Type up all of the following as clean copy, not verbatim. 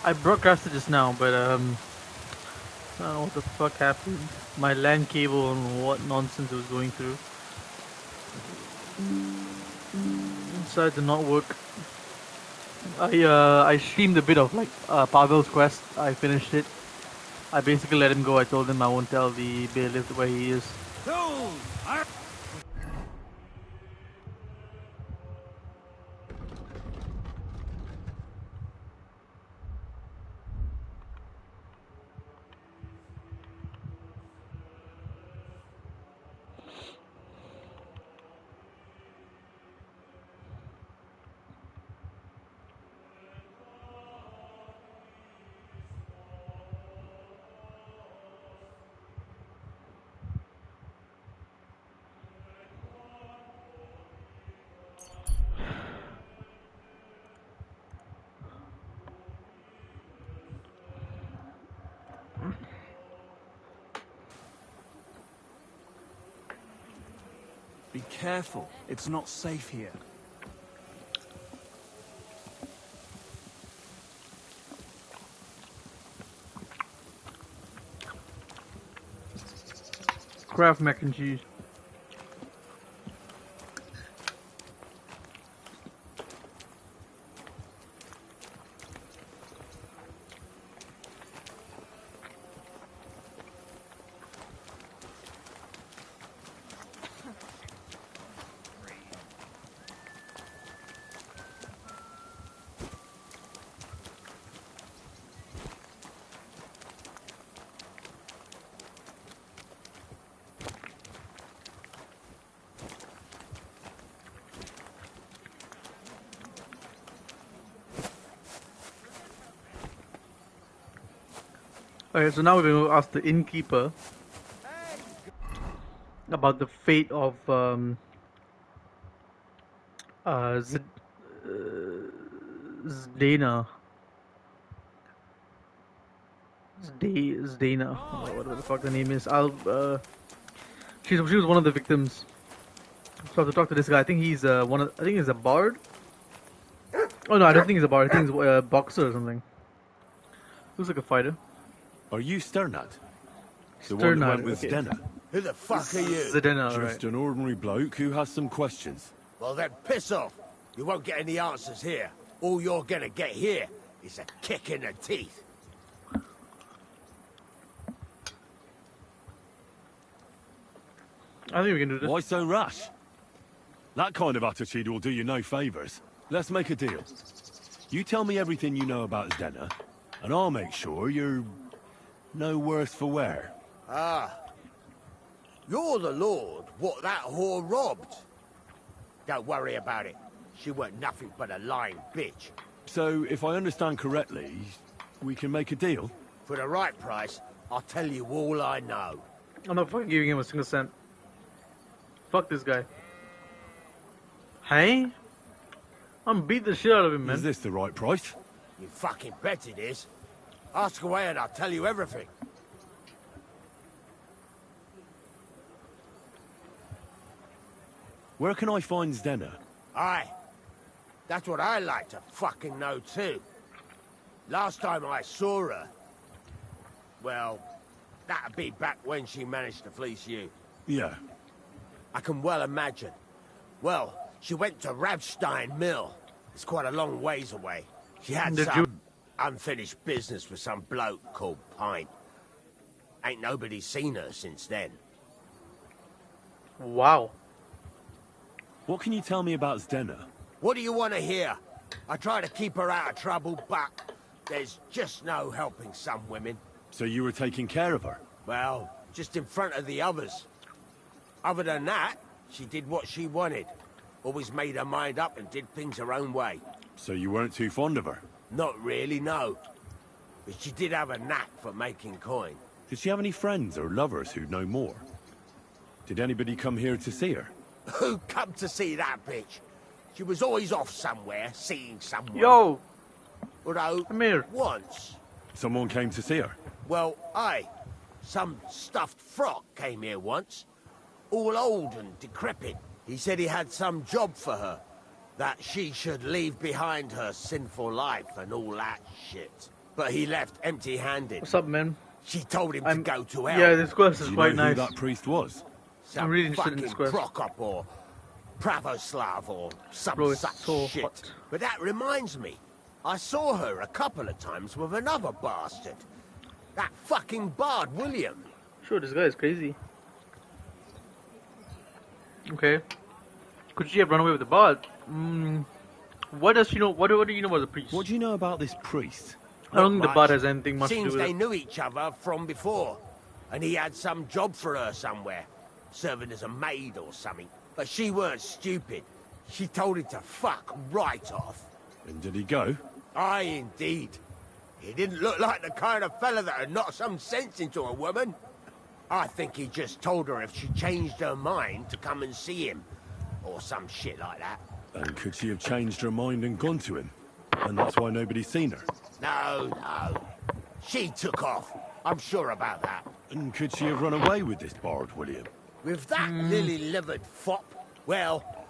I broadcasted just now, but I don't know what the fuck happened. My LAN cable and what nonsense it was going through decided to not work. I streamed a bit of like Pavel's quest. I finished it. I basically let him go. I told him I won't tell the bailiff where he is. Be careful. It's not safe here. Kraft mac and cheese. Okay, so now we're going to ask the innkeeper about the fate of Zdena. Zdena, whatever the fuck the name is. She was one of the victims. So I have to talk to this guy. I think he's I think he's a bard. Oh no, I don't think he's a bard. I think he's a boxer or something. Looks like a fighter. Are you Sternad? The one that went with okay. Zdena? Who the fuck are you? Zdena, Just right. an ordinary bloke who has some questions. Well then, piss off. You won't get any answers here. All you're gonna get here is a kick in the teeth. I think we can do this. Why so rash? That kind of attitude will do you no favours. Let's make a deal. You tell me everything you know about Zdena, and I'll make sure you're no worse for wear. Ah. You're the lord what that whore robbed. Don't worry about it. She weren't nothing but a lying bitch. So, if I understand correctly, we can make a deal? For the right price, I'll tell you all I know. I'm not fucking giving him a single cent. Fuck this guy. Hey? I'm beat the shit out of him, man. Is this the right price? You fucking bet it is. Ask away and I'll tell you everything. Where can I find Zdena? Aye. That's what I like to fucking know too. Last time I saw her... Well, that'd be back when she managed to fleece you. Yeah. I can well imagine. Well, she went to Rabstein Mill. It's quite a long ways away. She had some unfinished business with some bloke called Pine. Ain't nobody seen her since then. Wow. What can you tell me about Zdena? What do you want to hear? I try to keep her out of trouble, but there's just no helping some women. So you were taking care of her? Well, just in front of the others. Other than that, she did what she wanted. Always made her mind up and did things her own way. So you weren't too fond of her? Not really, no. But she did have a knack for making coin. Did she have any friends or lovers who'd know more? Did anybody come here to see her? Who come to see that bitch? She was always off somewhere, seeing someone. Yo! Although, Come here. once, Someone came to see her? well, aye. Some stuffed frock came here once. All old and decrepit. He said he had some job for her. That she should leave behind her sinful life and all that shit. but he left empty-handed. What's up, man? She told him to go to hell. Yeah, this quest is Do you quite know nice. who that priest was? Some I'm really interested in fucking this quest. Prokop or Pravoslav or some Bro, it's such so shit. hot. But that reminds me, I saw her a couple of times with another bastard. That fucking bard, William. Sure, this guy is crazy. Okay. Could she have run away with the bard? What does she know? What do you know about the priest? What do you know about this priest? I don't think Not the bard much. has anything much to Seems do with they it. knew each other from before, and he had some job for her somewhere, serving as a maid or something. But she weren't stupid. She told him to fuck right off. And did he go? Aye, indeed. He didn't look like the kind of fella that would knock some sense into a woman. I think he just told her if she changed her mind to come and see him, or some shit like that. And could she have changed her mind and gone to him? And that's why nobody's seen her? No, no. She took off. I'm sure about that. And could she have run away with this bard, William? With that lily-livered fop, well,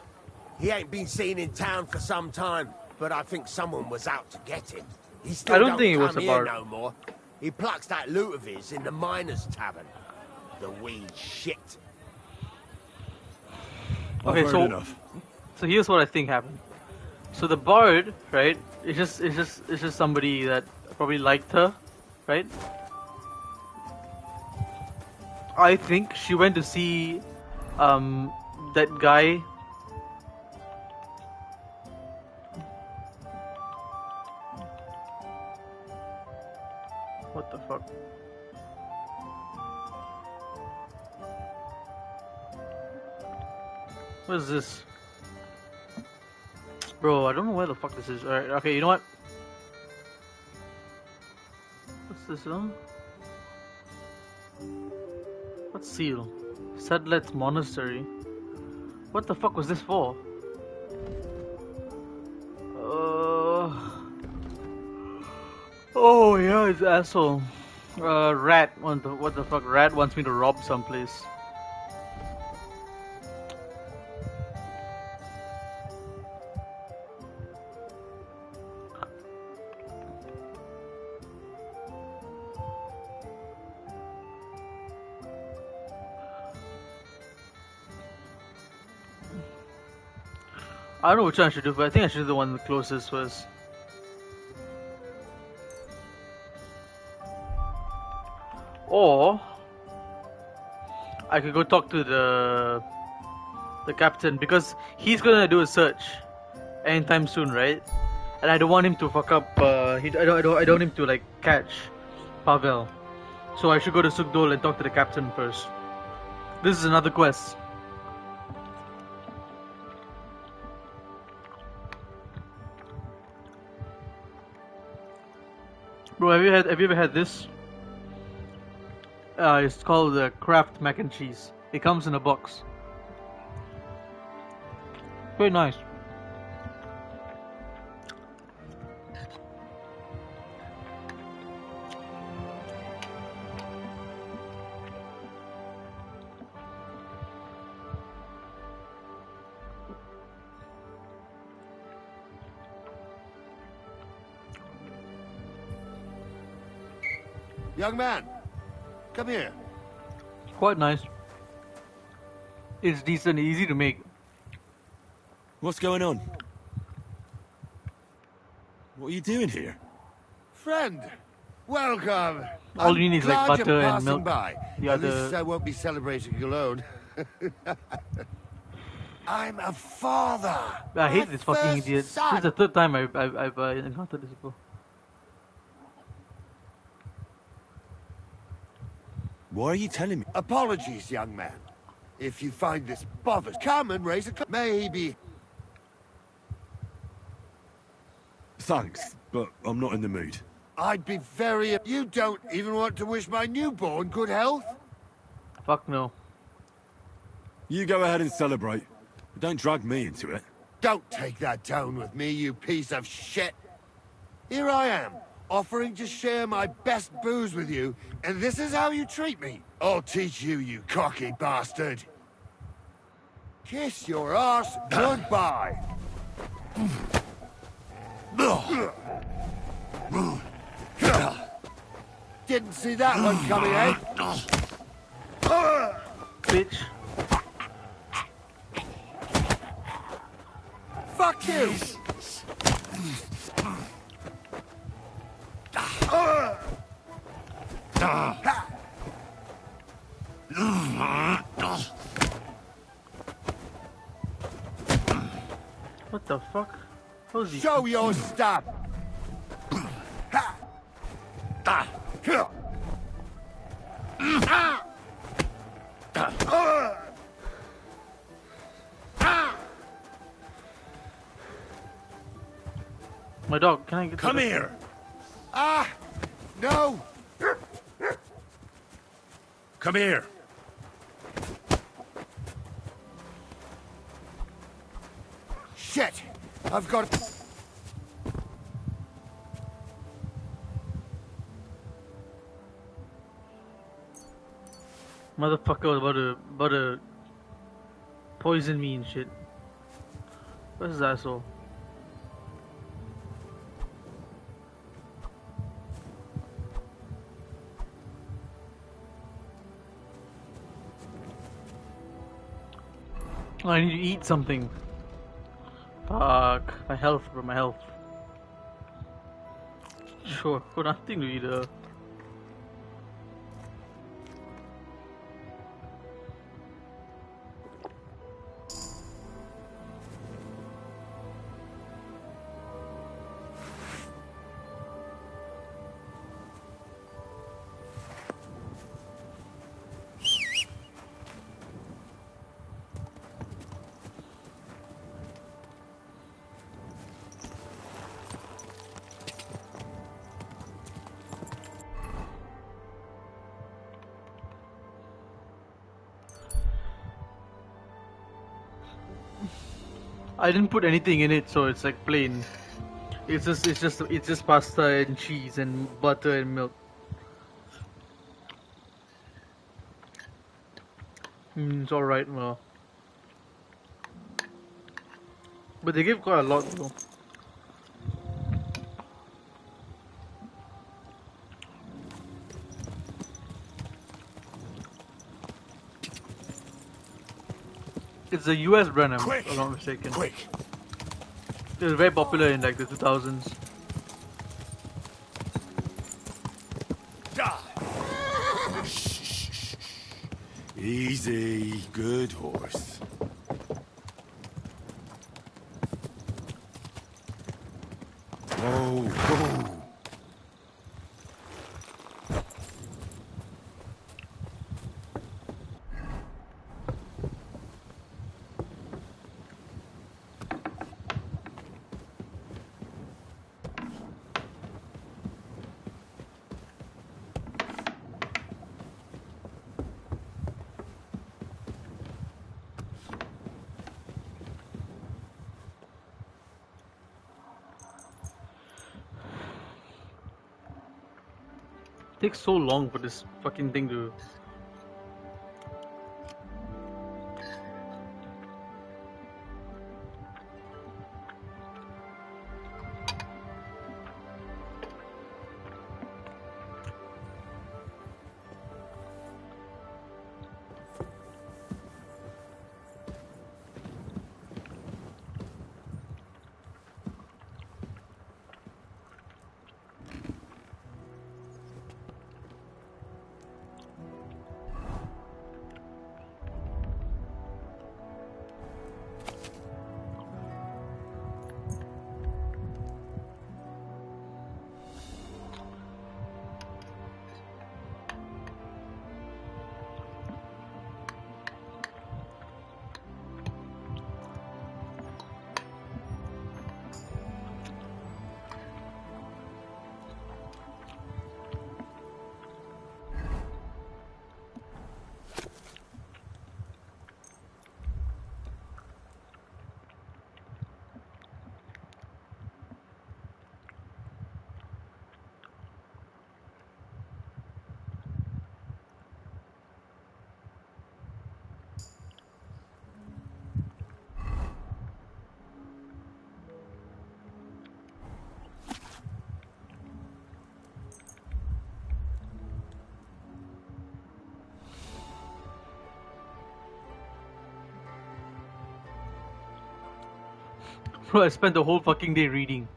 he ain't been seen in town for some time, but I think someone was out to get him. He still I don't think he was come a here bard. no more. He plucks that loot of his in the miners' tavern. The weed shit. I've Okay, heard so enough. so here's what I think happened. So the bard, right? It's just somebody that probably liked her, right? I think she went to see that guy. What the fuck? What is this? Bro, I don't know where the fuck this is. Alright, okay, you know what? What's this, huh? What seal? Sedlet's Monastery. What the fuck was this for? Oh yeah, it's asshole. Rat. What the fuck? Rat wants me to rob someplace. I don't know which one I should do, but I think I should do the one closest first. Or I could go talk to the captain because he's gonna do a search anytime soon, right? And I don't want him to fuck up. I don't want him to like catch Pavel. So I should go to Sugdol and talk to the captain first. This is another quest. Bro, have you ever had this? It's called the Kraft mac and cheese. It comes in a box. Very nice. Young man, come here. Quite nice. It's decent, easy to make. What's going on? What are you doing here? Friend, welcome. All you need is like glad butter you're and passing milk. By. The At other- least I won't be celebrating alone. I'm a father. I hate My this fucking first idiot. son. This is the third time I've encountered this before. Why are you telling me? Apologies, young man. If you find this bothered, come and raise a maybe. Thanks, but I'm not in the mood. I'd be very. You don't even want to wish my newborn good health? Fuck no. You go ahead and celebrate. But don't drag me into it. Don't take that tone with me, you piece of shit. Here I am, offering to share my best booze with you, and this is how you treat me. I'll teach you, you cocky bastard. Kiss your ass goodbye. Didn't see that one coming, eh? Bitch. Fuck you! What the fuck? How's he? Show your stuff! My dog, can I get Come here! Ah! No! Come here! Shit! I've got... Motherfucker was about to poison me and shit. Where's this asshole? I need to eat something. Fuck. My health, bro, my health. Sure, got nothing to eat. I didn't put anything in it, so it's like plain. It's just pasta and cheese and butter and milk. It's alright, well. But they give quite a lot though. It's a US brand, if I'm not mistaken. Quick! It was very popular in like the 2000s. Easy, good horse. Whoa, whoa. Takes so long for this fucking thing to. Bro, I spent the whole fucking day reading.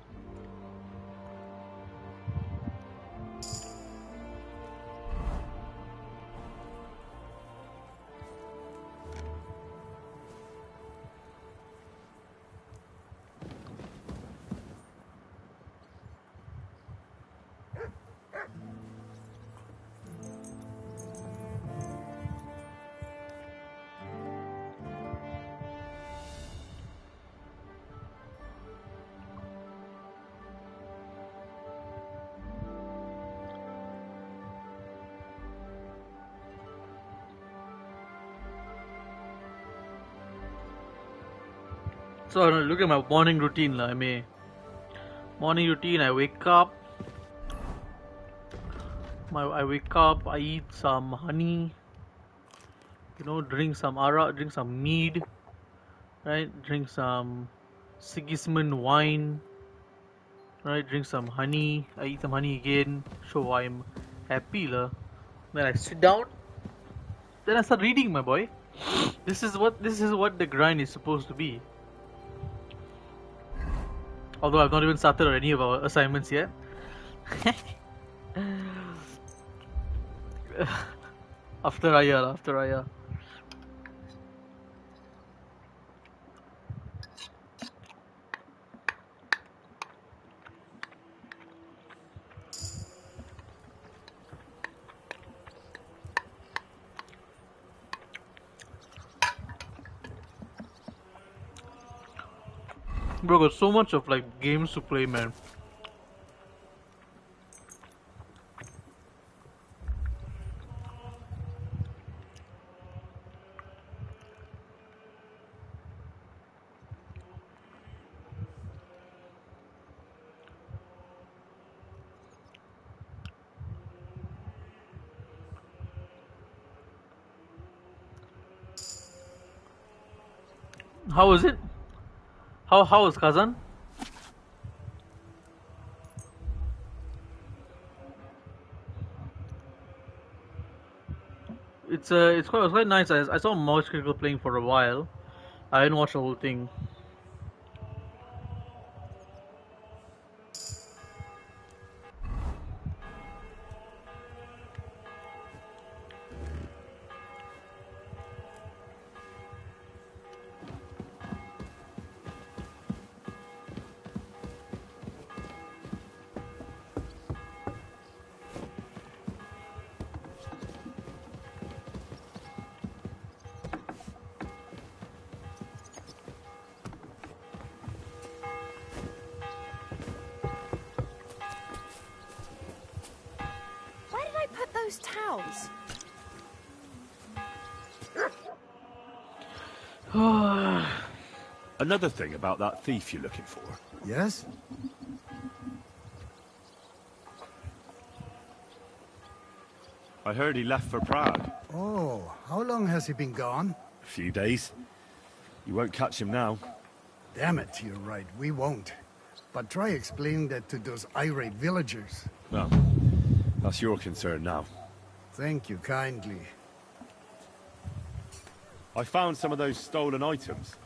So look at my morning routine, I mean. Morning routine, I wake up. I eat some honey. You know, drink some arak, drink some mead. Right? Drink some Sigismund wine. Right? Drink some honey. I eat some honey again. So I'm happy lah. Then I sit down. Then I start reading, my boy. This is what the grind is supposed to be. Although I've not even started on any of our assignments yet. After Raya. Bro, got so much of like games to play, man. How is it? How is Kazan? It's quite nice. I saw Mouse Critical playing for a while. I didn't watch the whole thing. Those towels. Another thing about that thief you're looking for. Yes? I heard he left for Prague. Oh, how long has he been gone? A few days. You won't catch him now. Damn it, you're right, we won't. But try explaining that to those irate villagers. Well, that's your concern now. Thank you kindly. I found some of those stolen items.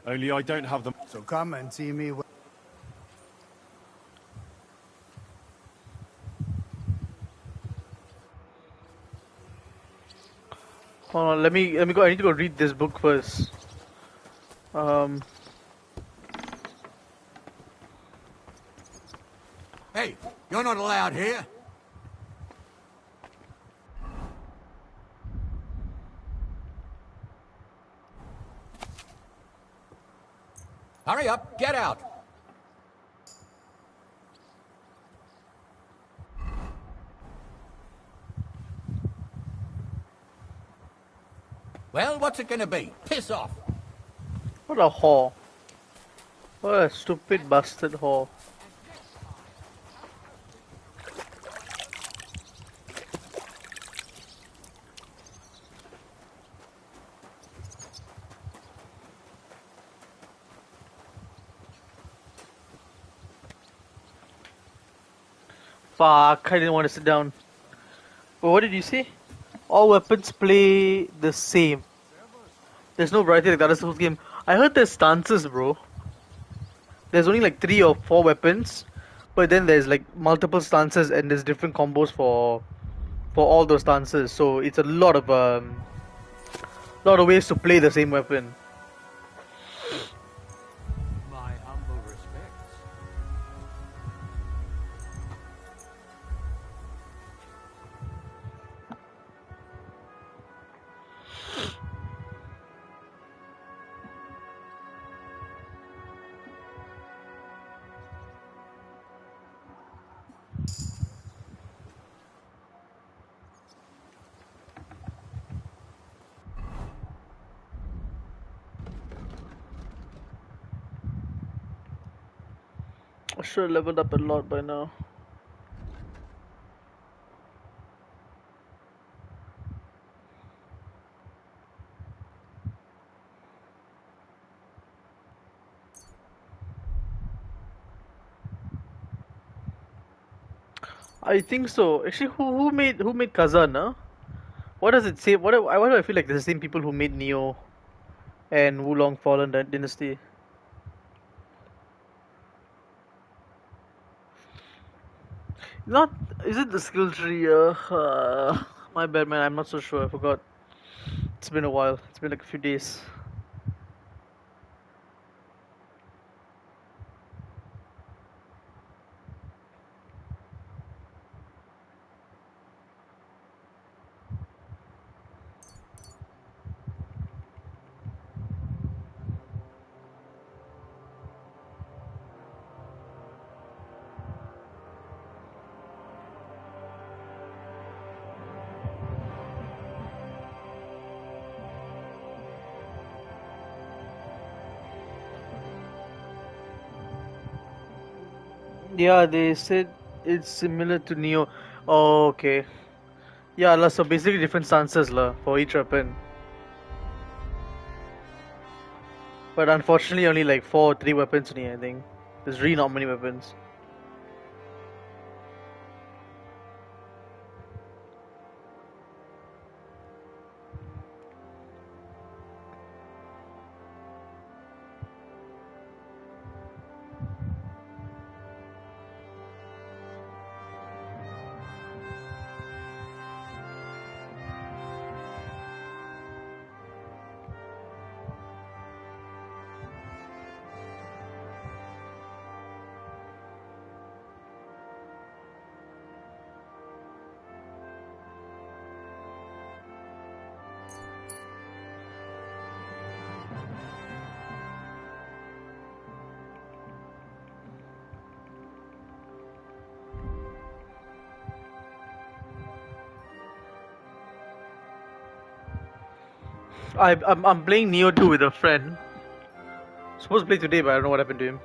Only I don't have them. So come and see me when... Hold on, let me go. I need to go read this book first. Hey, you're not allowed here. Hurry up, get out. Well, what's it gonna be? Piss off. What a whore. What a stupid bastard whore. Fuck, I didn't want to sit down. But what did you say? All weapons play the same. There's no variety like the other Souls game. I heard there's stances, bro. There's only like 3 or 4 weapons, but then there's like multiple stances and there's different combos for all those stances. So it's a lot of ways to play the same weapon. My humble respects. I should have leveled up a lot by now. I think so. Actually, who made Kazan? Huh? What does it say? Why do I feel like it's the same people who made Neo and Wulong Fallen Dynasty? Not is it the skill tree? My bad, man. I'm not so sure. I forgot. It's been a while. It's been like a few days. Yeah, they said it's similar to Neo. Oh, okay. Yeah, so basically different stances for each weapon. But unfortunately, only like 3 weapons only, I think. There's really not many weapons. I'm playing Neo 2 with a friend. Supposed to play today, but I don't know what happened to him.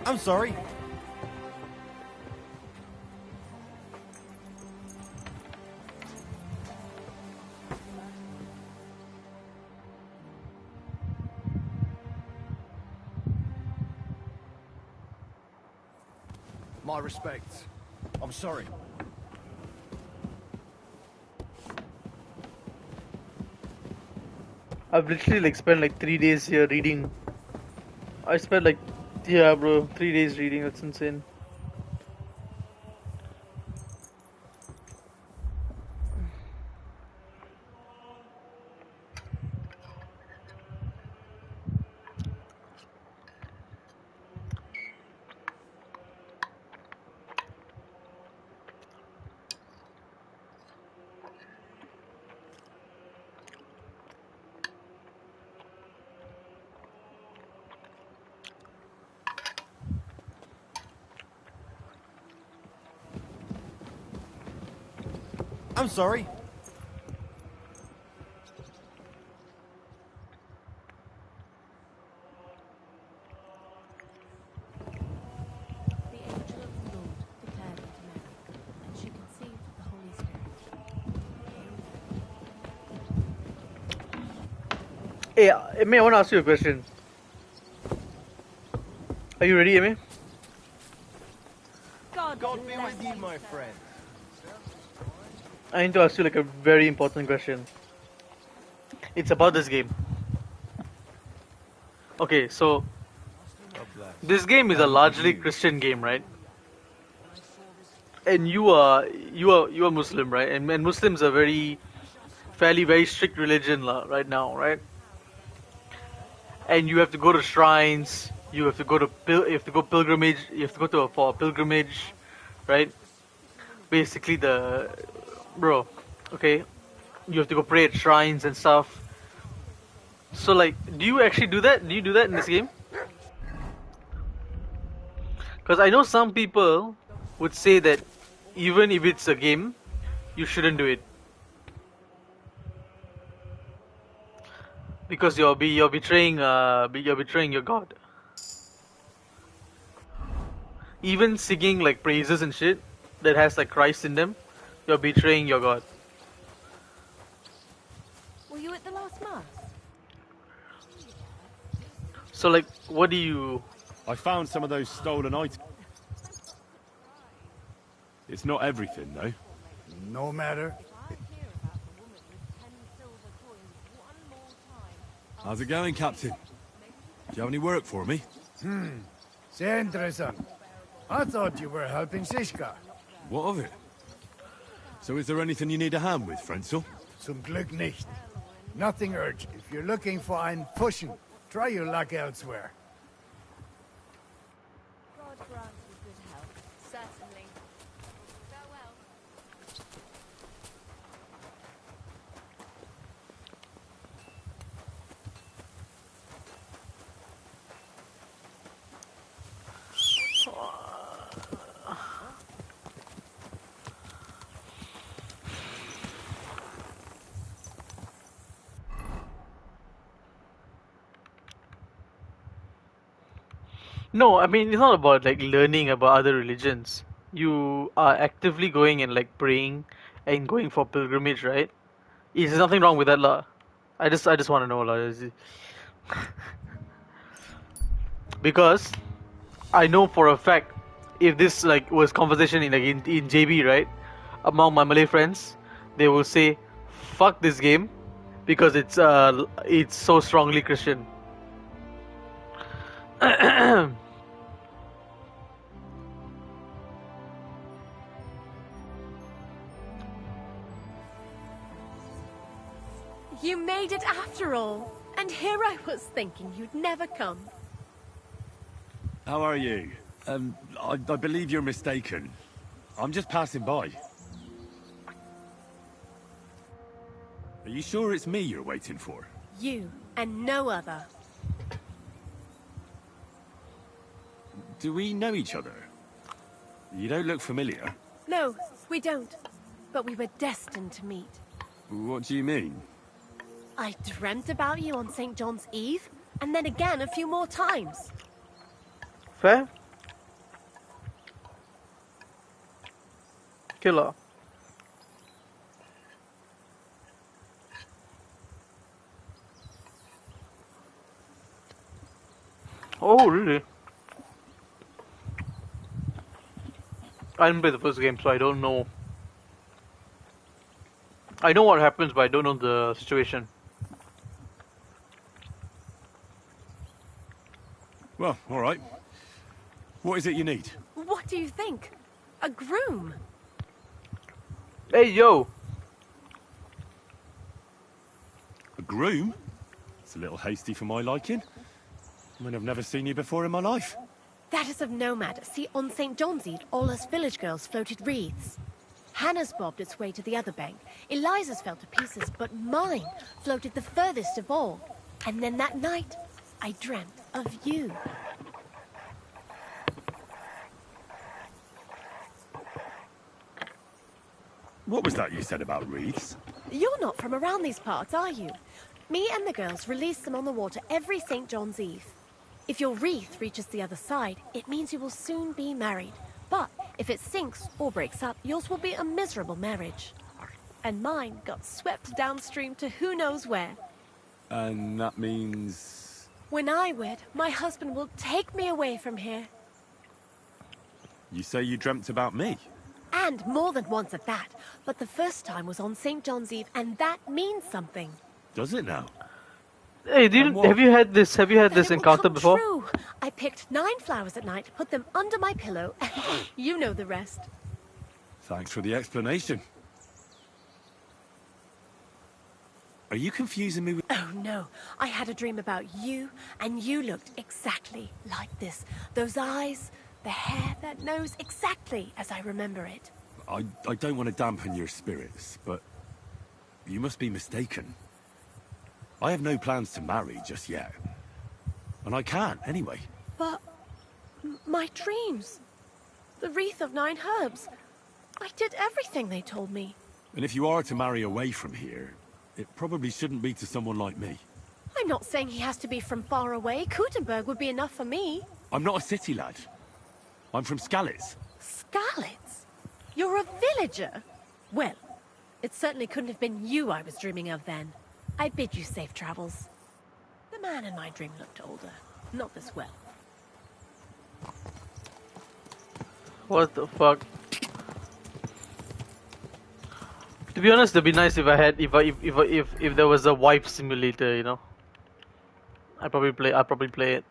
I'm sorry. My respects. I'm sorry. I've literally like spent like 3 days here reading. I spent like, yeah, bro, 3 days reading. That's insane. I'm sorry. The angel of the Lord declared it. Hey, Amy, I want to ask you a question. Are you ready, Amy? God be with you, my friend. I need to ask you like a very important question. It's about this game. Okay, so this game is a largely Christian game, right? And you are Muslim, right? And Muslims are very strict religion right now, right? And you have to go to shrines, you have to go to pilgrimage, you have to go to for a pilgrimage, right? Basically bro, okay, you have to go pray at shrines and stuff. So like, do you actually do that? Do you do that in this game? Because I know some people would say that even if it's a game, you shouldn't do it because you're betraying your God. Even singing like praises and shit that has like Christ in them, you're betraying your God. Were you at the last mass? So like, what do you? I found some of those stolen items. It's not everything, though. No matter. How's it going, Captain? Do you have any work for me? Sehr interessant. I thought you were helping Siska. What of it? So is there anything you need a hand with, Frenzel? Zum Glück nicht. Nothing urgent. If you're looking for ein Pushen, try your luck elsewhere. God grant you good health. Certainly. Farewell. No, I mean it's not about like learning about other religions. You are actively going and like praying and going for pilgrimage, right? Is nothing wrong with that, lah. I just want to know, lah. Because I know for a fact if this like was conversation in JB, right, among my Malay friends, they will say, "Fuck this game," because it's so strongly Christian. You made it after all. And here I was thinking you'd never come. How are you? I believe you're mistaken. I'm just passing by. Are you sure it's me you're waiting for? You and no other. Do we know each other? You don't look familiar. No, we don't. But we were destined to meet. What do you mean? I dreamt about you on St. John's Eve, and then again a few more times. Fair? Killer. Oh, really? I didn't play the first game, so I don't know. I know what happens, but I don't know the situation. Well, all right. What is it you need? What do you think? A groom? Hey, yo! A groom? It's a little hasty for my liking. I mean, I've never seen you before in my life. That is of no matter. See, on St. John's Eve, all us village girls floated wreaths. Hannah's bobbed its way to the other bank. Eliza's fell to pieces, but mine floated the furthest of all. And then that night, I dreamt of you. What was that you said about wreaths? You're not from around these parts, are you? Me and the girls release them on the water every St. John's Eve. If your wreath reaches the other side, it means you will soon be married. But if it sinks or breaks up, yours will be a miserable marriage. And mine got swept downstream to who knows where. And that means... When I wed, my husband will take me away from here. You say you dreamt about me? And more than once at that. But the first time was on St. John's Eve, and that means something. Does it now? Hey, have you had this encounter before? True. I picked 9 flowers at night, put them under my pillow, and you know the rest. Thanks for the explanation. Are you confusing me with... Oh no, I had a dream about you, and you looked exactly like this. Those eyes, the hair, that nose, exactly as I remember it. I don't want to dampen your spirits, but you must be mistaken. I have no plans to marry just yet. And I can't, anyway. But... my dreams. The wreath of 9 herbs. I did everything they told me. And if you are to marry away from here, it probably shouldn't be to someone like me. I'm not saying he has to be from far away. Kutenberg would be enough for me. I'm not a city lad. I'm from Skalitz. Skalitz? You're a villager? Well, it certainly couldn't have been you I was dreaming of then. I bid you safe travels. The man in my dream looked older. Not this well. What the fuck? To be honest, it'd be nice if I had if there was a wife simulator, you know. I'd probably play it.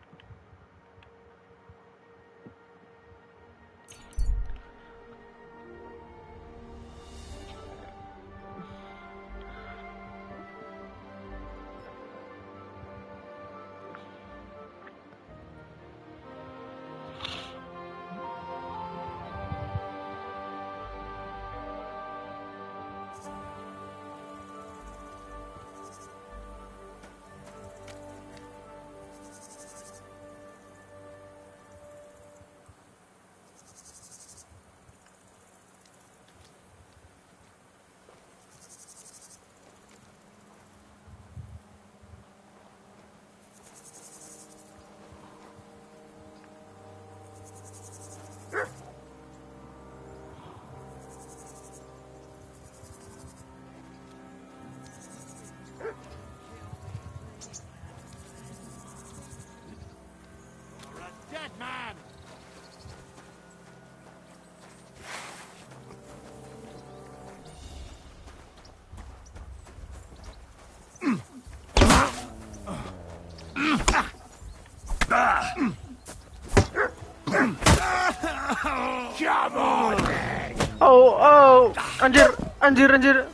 Come on, then. Oh, Anjir.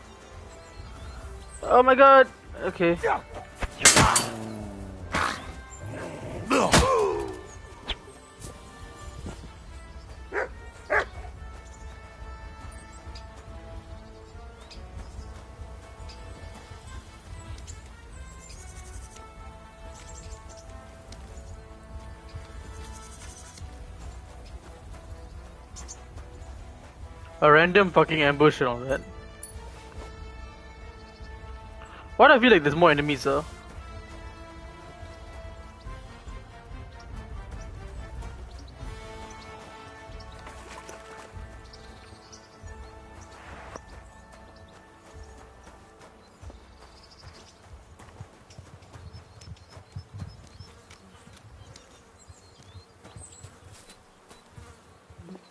Oh my god. Okay. A random fucking ambush and all that. Why do I feel like there's more enemies, though?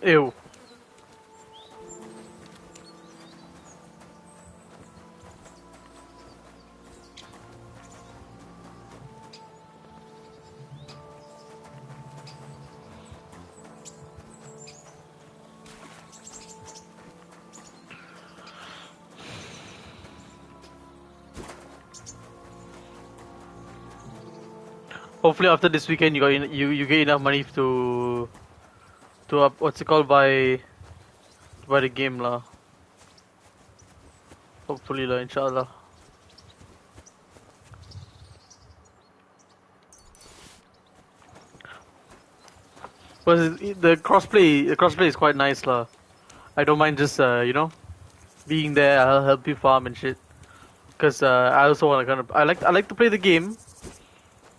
Ew. Hopefully after this weekend you get enough money to up what's it called buy the game lah. Hopefully lah, inshallah. But the crossplay is quite nice lah. I don't mind just you know, being there. I'll help you farm and shit. Cause I also want to I like to play the game.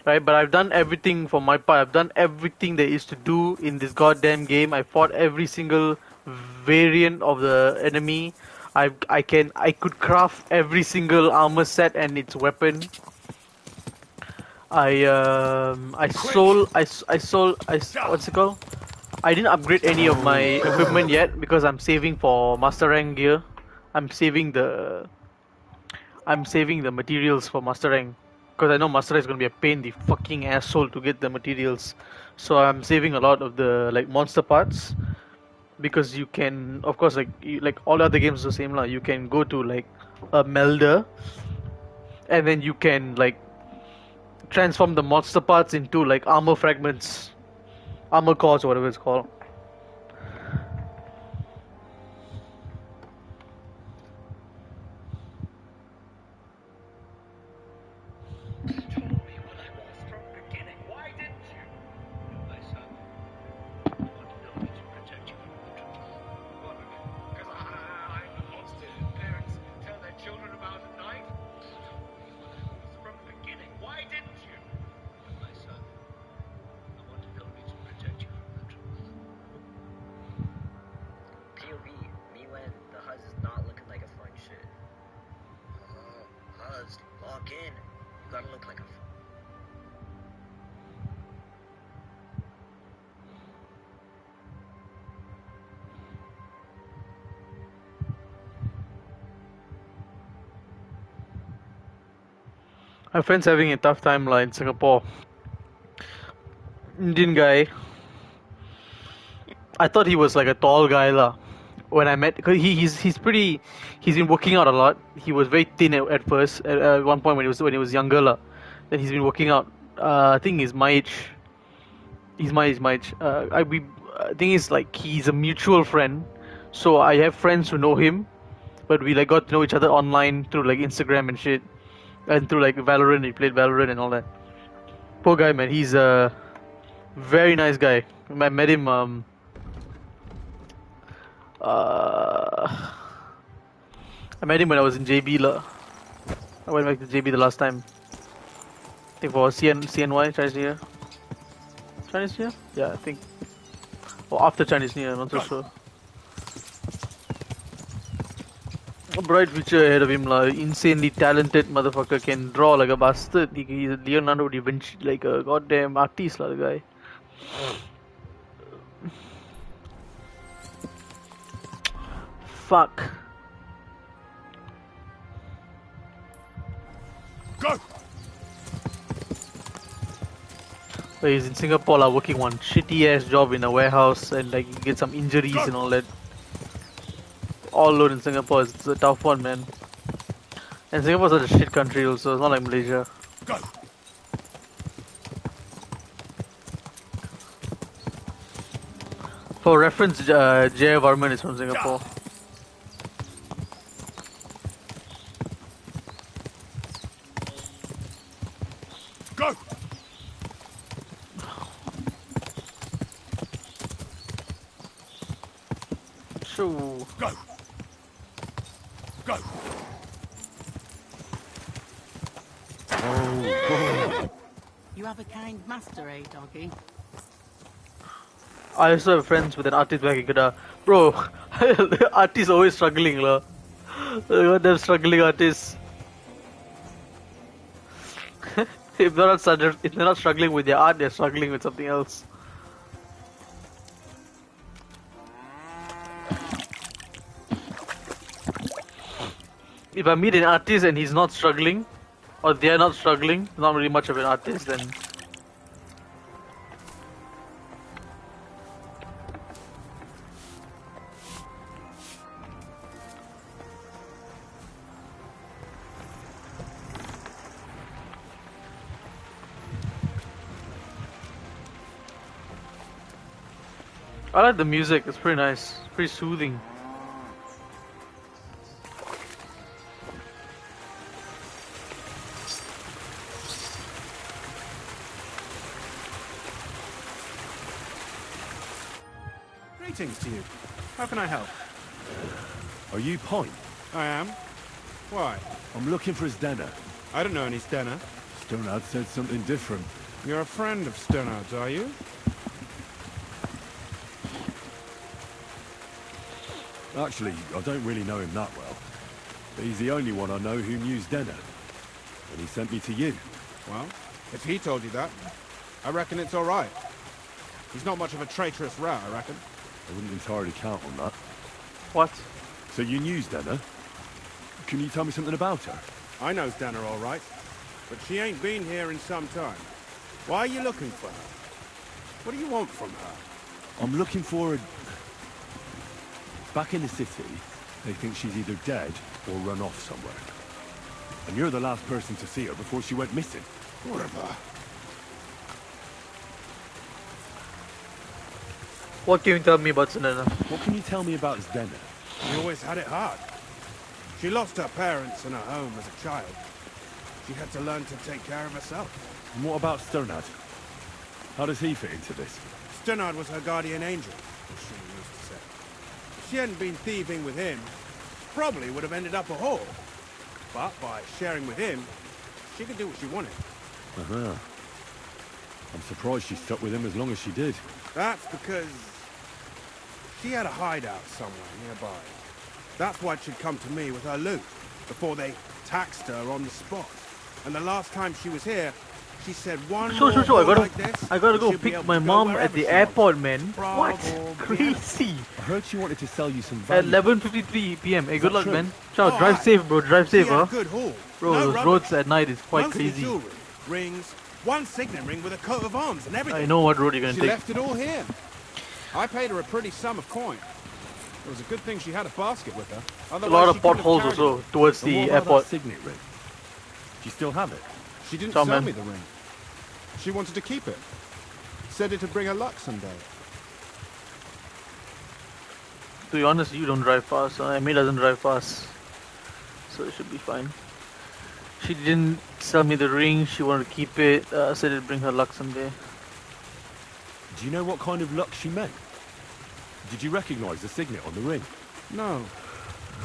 Right, but I've done everything for my part. I've done everything there is to do in this goddamn game. I fought every single variant of the enemy. I could craft every single armor set and its weapon. What's it called? I didn't upgrade any of my equipment yet because I'm saving for master rank gear. I'm saving the materials for master rank because I know master rank is gonna be a pain in the fucking asshole to get the materials. So I'm saving a lot of the like monster parts because you can, of course, like all other games are the same lah. You can go to like a melder and then you can like transform the monster parts into like armor fragments, armor cores or whatever it's called. My friend's having a tough time like in Singapore. Indian guy. I thought he was like a tall guy lah. When I met, cause he's pretty. He's been working out a lot. He was very thin at first. At one point when he was younger lah. Then he's been working out. I think he's my age. He's my age. Thing is like he's a mutual friend. So I have friends who know him, but we like got to know each other online through like Instagram and shit, and through like Valorant. He played Valorant and all that. Poor guy, man. He's a very nice guy. I met him. I met him when I was in JB lah. I went back to JB the last time. I think for CNY Chinese New Year. Chinese New Year? Yeah, I think. Or after Chinese New Year, I'm not so sure. A bright future ahead of him lah. Insanely talented motherfucker, can draw like a bastard. He's Leonardo da Vinci, like a goddamn artist lah, the guy. Fuck. Go! But he's in Singapore lah, working one shitty ass job in a warehouse and like get some injuries and all that. All alone in Singapore, it's a tough one, man. And Singapore's such a shit country also, it's not like Malaysia. Go! For reference, Jay Varman is from Singapore. Go! Shoo. Go! Go! You have a kind master, eh, doggy? I also have friends with an artist back in Kedah. Bro, artists always struggling lah. They're struggling artists. If they're not struggling with their art, they're struggling with something else. If I meet an artist and he's not struggling, or they're not struggling, not really much of an artist, then I like the music, it's pretty nice, it's pretty soothing. Greetings to you. How can I help? Are you Pine? I am. Why? I'm looking for Zdena. I don't know any Stenner. Stonard said something different. You're a friend of Sternard's, are you? Actually, I don't really know him that well. But he's the only one I know who knew Zdena. And he sent me to you. Well, If he told you that, I reckon it's all right. He's not much of a traitorous rat, I reckon. I wouldn't entirely count on that. What? So you knew Denner? Can you tell me something about her? I know Denner all right, but she ain't been here in some time. Why are you looking for her? What do you want from her? I'm looking for her... Back in the city, they think she's either dead or run off somewhere. And you're the last person to see her before she went missing. Whatever. What can you tell me about Selena? What can you tell me about Denner? She always had it hard. She lost her parents and her home as a child. She had to learn to take care of herself. And what about Sternad? How does he fit into this? Sternad was her guardian angel, as she used to say. If she hadn't been thieving with him, she probably would have ended up a whore. But by sharing with him, she could do what she wanted. Uh-huh. I'm surprised she stuck with him as long as she did. That's because she had a hideout somewhere nearby. That's why she'd come to me with her loot, before they taxed her on the spot. And the last time she was here, she said one Sure. more like this, I gotta and go she'll be pick able my to go mom at wherever the she airport, wants. man. Prague What? or Crazy. I heard she wanted to sell you some At value. 11:53 p.m. Hey, good that luck, true? man. Ciao. Oh, Drive aye. safe, bro. Drive She safe, had huh? a good haul. Bro, No those rubbish. roads at night is quite Mostly crazy. jewelry, rings, one signet ring with a coat of arms and everything. I know what road you're gonna She take. left it all here. I paid her a pretty sum of coin. It was a good thing she had a basket with her. A Otherwise, lot she of couldn't have potholes carried also it. towards And what the about airport. that signet ring? Do you still have it? She didn't Ciao, sell man. me the ring. She wanted to keep it. Said it'd bring her luck someday. To be honest, you don't drive fast. Amy doesn't drive fast, so it should be fine. She didn't sell me the ring. She wanted to keep it. Said it'd bring her luck someday. Do you know what kind of luck she meant? Did you recognize the signet on the ring? No,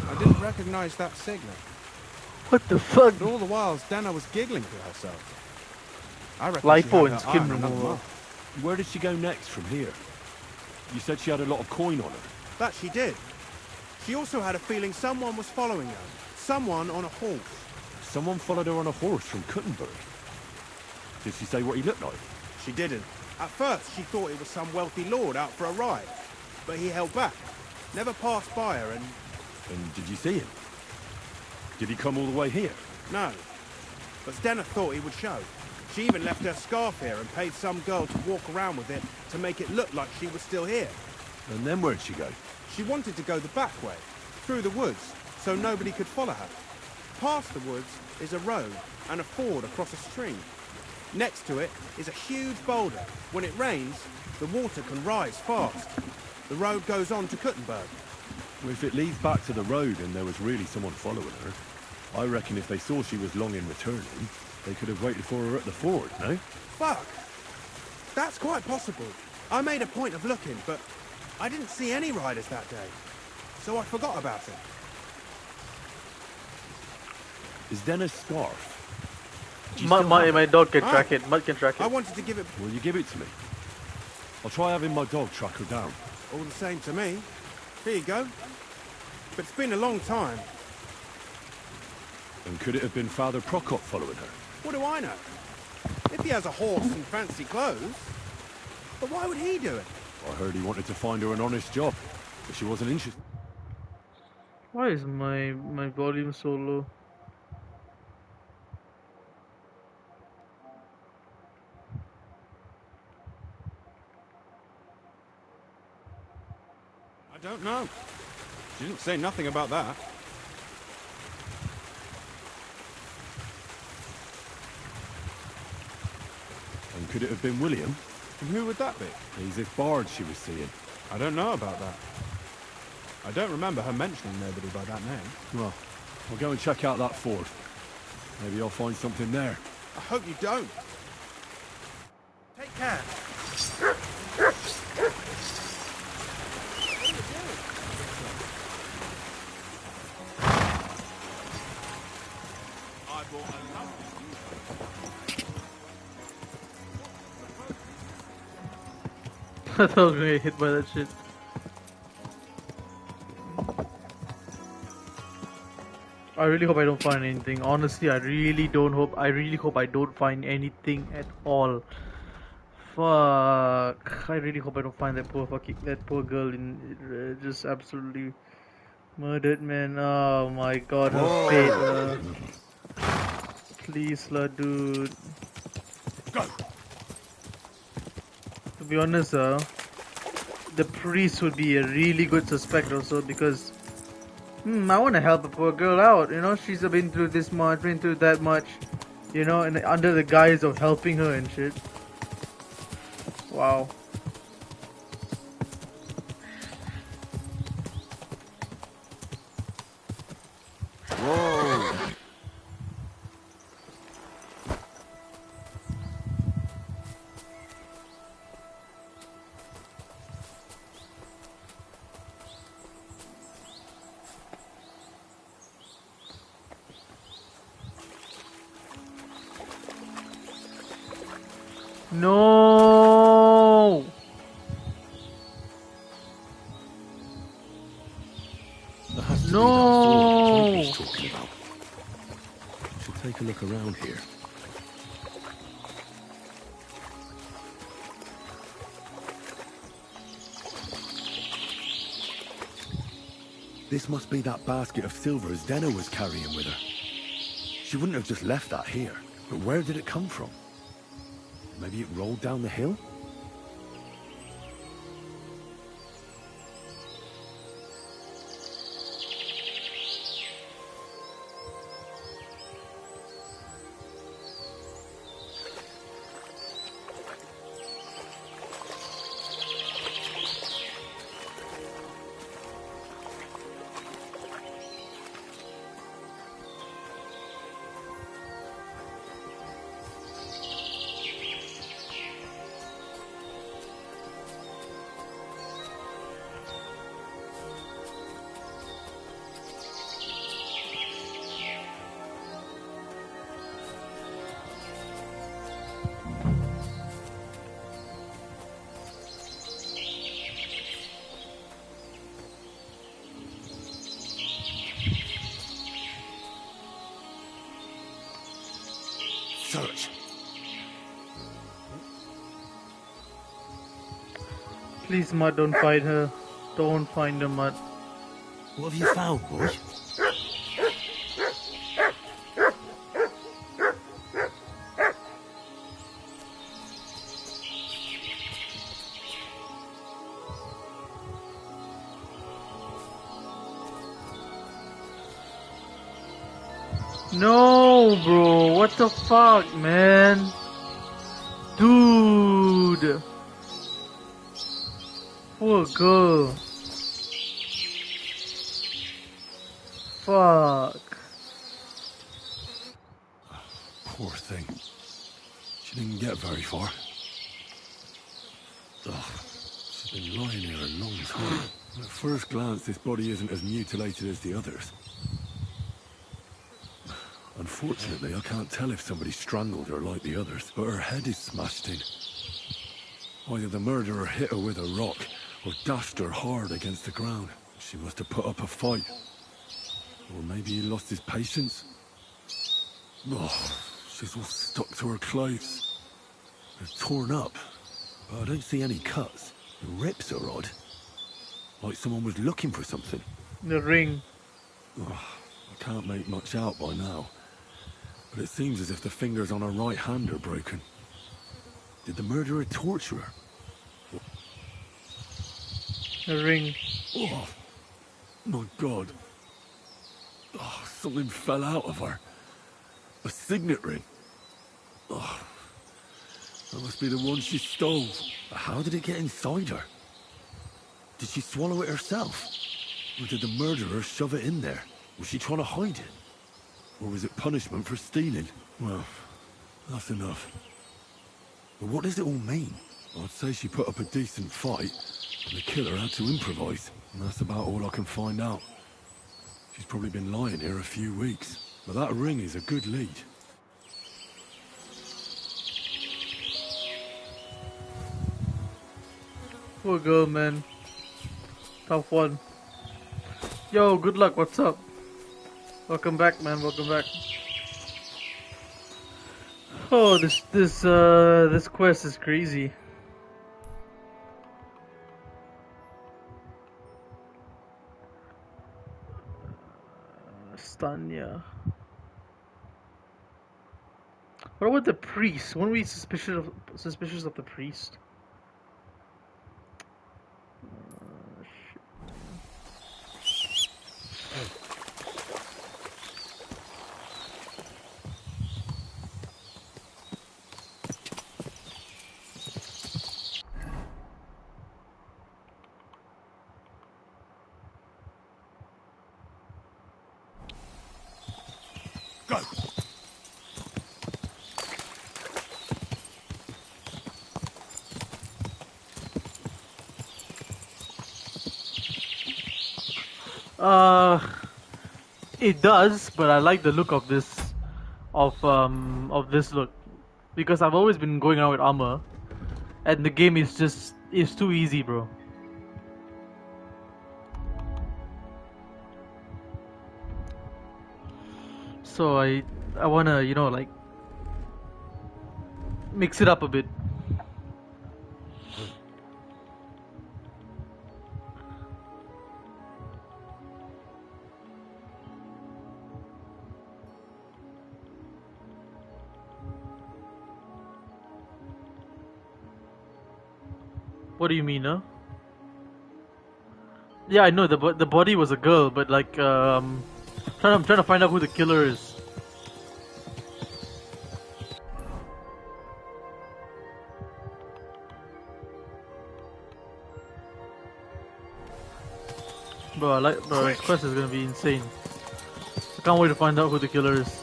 I didn't recognize that signet. What the fuck? But all the while, Dana was giggling to herself. I reckon Lipo she had and her skin eye on another removal. mark. Where did she go next from here? You said she had a lot of coin on her. That she did. She also had a feeling someone was following her. Someone on a horse. Someone followed her on a horse from Kuttenberg. Did she say what he looked like? She didn't. At first, she thought it was some wealthy lord out for a ride. But he held back. Never passed by her and... And did you see him? Did he come all the way here? No. But Stenna thought he would show. She even left her scarf here and paid some girl to walk around with it to make it look like she was still here. And then where'd she go? She wanted to go the back way, through the woods, so nobody could follow her. Past the woods is a road and a ford across a stream. Next to it is a huge boulder. When it rains, the water can rise fast. The road goes on to Kuttenberg. Well, if it leads back to the road and there was really someone following her, I reckon if they saw she was long in returning, they could have waited for her at the ford, no? Fuck! That's quite possible. I made a point of looking, but I didn't see any riders that day. So I forgot about it. Is Dennis scarf? Do you My still have my it? dog can track it. Mud can track I it. wanted to give it Will you give it to me? I'll try having my dog track her down. all the same to me. Here you go. But it's been a long time. And could it have been Father Prokop following her? What do I know? If he has a horse and fancy clothes. But why would he do it? I heard he wanted to find her an honest job, but she wasn't interested. Why is my volume so low? I don't know. She didn't say nothing about that. And could it have been William? And who would that be? He's this bard she was seeing. I don't know about that. I don't remember her mentioning nobody by that name. Well, I'll go and check out that ford. Maybe I'll find something there. I hope you don't. Take care. I bought a I thought I was gonna get hit by that shit. I really hope I don't find anything. Honestly, I really hope I don't find anything at all. Fuck. I really hope I don't find that poor girl just absolutely murdered, man. Oh my god, her fate. Please, la, dude. Go. To be honest, the priest would be a really good suspect also because I want to help a poor girl out. You know, she's been through this much, been through that much. You know, and under the guise of helping her and shit. Wow. Whoa. No. There has to be that No. fort Toby's talking about. Should take a look around here. This must be that basket of silver Zdena was carrying with her. She wouldn't have just left that here. But where did it come from? Maybe it rolled down the hill? Search. Please, Mud, don't find her. Don't find her, Mud. What have you found, boy? No, bro. What the fuck, man? Dude. Poor girl. Fuck. Poor thing. She didn't get very far. Ugh. She's been lying here a long time. At first glance, this body isn't as mutilated as the others. Unfortunately, I can't tell if somebody strangled her like the others, but her head is smashed in. Either the murderer hit her with a rock, or dashed her hard against the ground. She must have put up a fight. Or maybe he lost his patience. Oh, she's all stuck to her clothes. They're torn up, but I don't see any cuts. The rips are odd. Like someone was looking for something. The ring. Oh, I can't make much out by now. But it seems as if the fingers on her right hand are broken. Did the murderer torture her? The ring. Oh, my God. Oh, something fell out of her. A signet ring. Oh, that must be the one she stole. But how did it get inside her? Did she swallow it herself? Or did the murderer shove it in there? Was she trying to hide it? Or was it punishment for stealing? Well, that's enough. But what does it all mean? I'd say she put up a decent fight, and the killer had to improvise. And that's about all I can find out. She's probably been lying here a few weeks. But that ring is a good lead. Poor girl, man. Tough one. Yo, good luck, what's up? Welcome back, man. Welcome back. Oh, this quest is crazy. Stanya. What about the priest? Weren't we suspicious of the priest? Go! It does, but I like the look of this, of this look, because I've always been going around with armor, and the game is too easy, bro. So I wanna, you know, like mix it up a bit. What do you mean, huh? Yeah, I know the body was a girl, but like I'm trying to find out who the killer is. Bro, this quest is gonna be insane. I can't wait to find out who the killer is.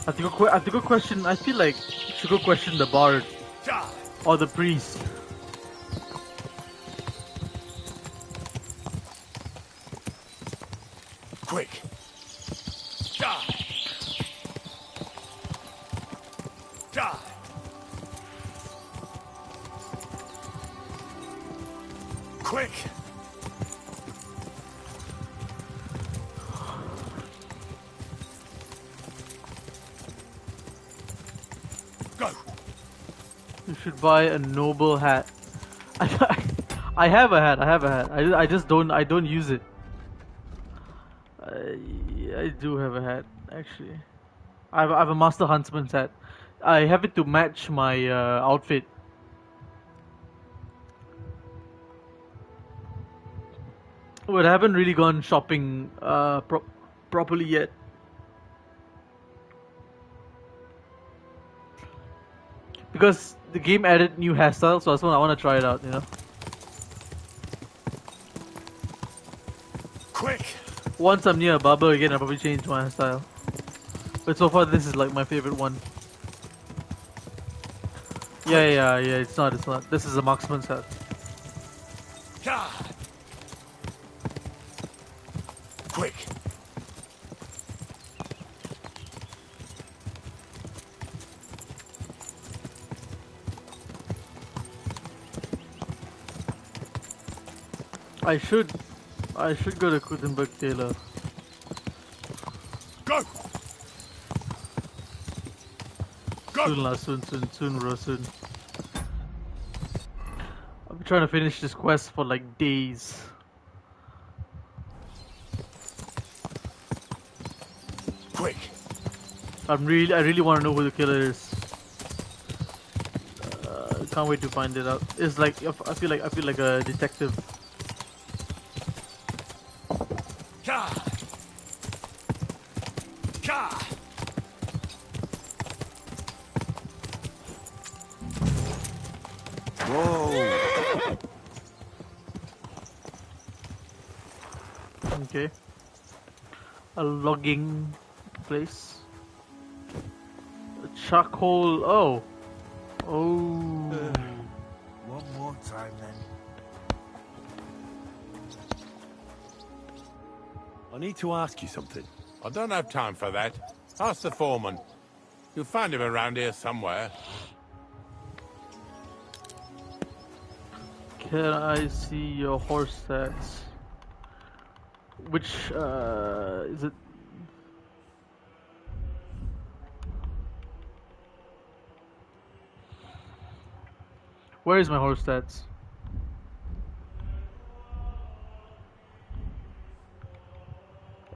I have to go question. I feel like I should go question the bard or the priest. Quick! Die! Die! Quick! Go! You should buy a noble hat. I have a hat. I have a hat. I just don't use it. I do have a hat actually. I have a Master Huntsman's hat. I have it to match my outfit. But I haven't really gone shopping properly yet. Because the game added new hairstyles, so I want to try it out, you know. Quick! Once I'm near a barber again, I'll probably change my hairstyle. But so far, this is like my favorite one. Yeah, it's not. This is a marksman's hat. God! Quick! I should go to Gutenberg Taylor. Go! Go! Soon, bro, soon. I've been trying to finish this quest for like days. Quick! I really want to know who the killer is. Can't wait to find it out. It's like I feel like a detective. God! God! Whoa! Okay. A logging place. A charcoal. Oh. One more time then. I need to ask you something. I don't have time for that. Ask the foreman. You'll find him around here somewhere. Can I see your horse stats? Which is it? Where is my horse stats?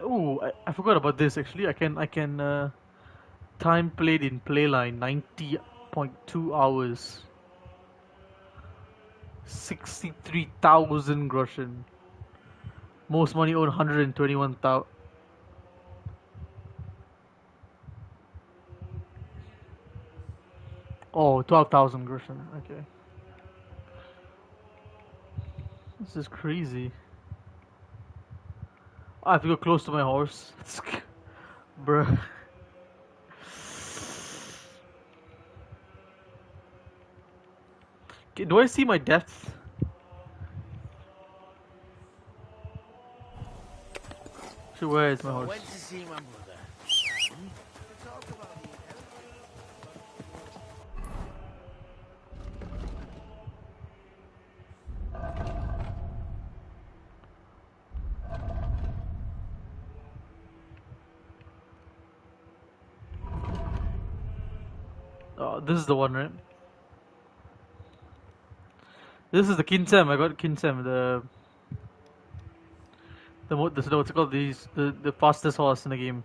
Oh, I forgot about this actually. I can time played in playline 90.2 hours. 63,000 groschen. Most money owed 121,000. Oh, 12,000 groschen. Okay. This is crazy. I have to go close to my horse. Bruh. Okay, do I see my depth? So where is my So I horse? went to see my mother. And to talk about the Oh, this is the one, right? This is the Kinsem. I got Kinsem, what's it called? The fastest horse in the game.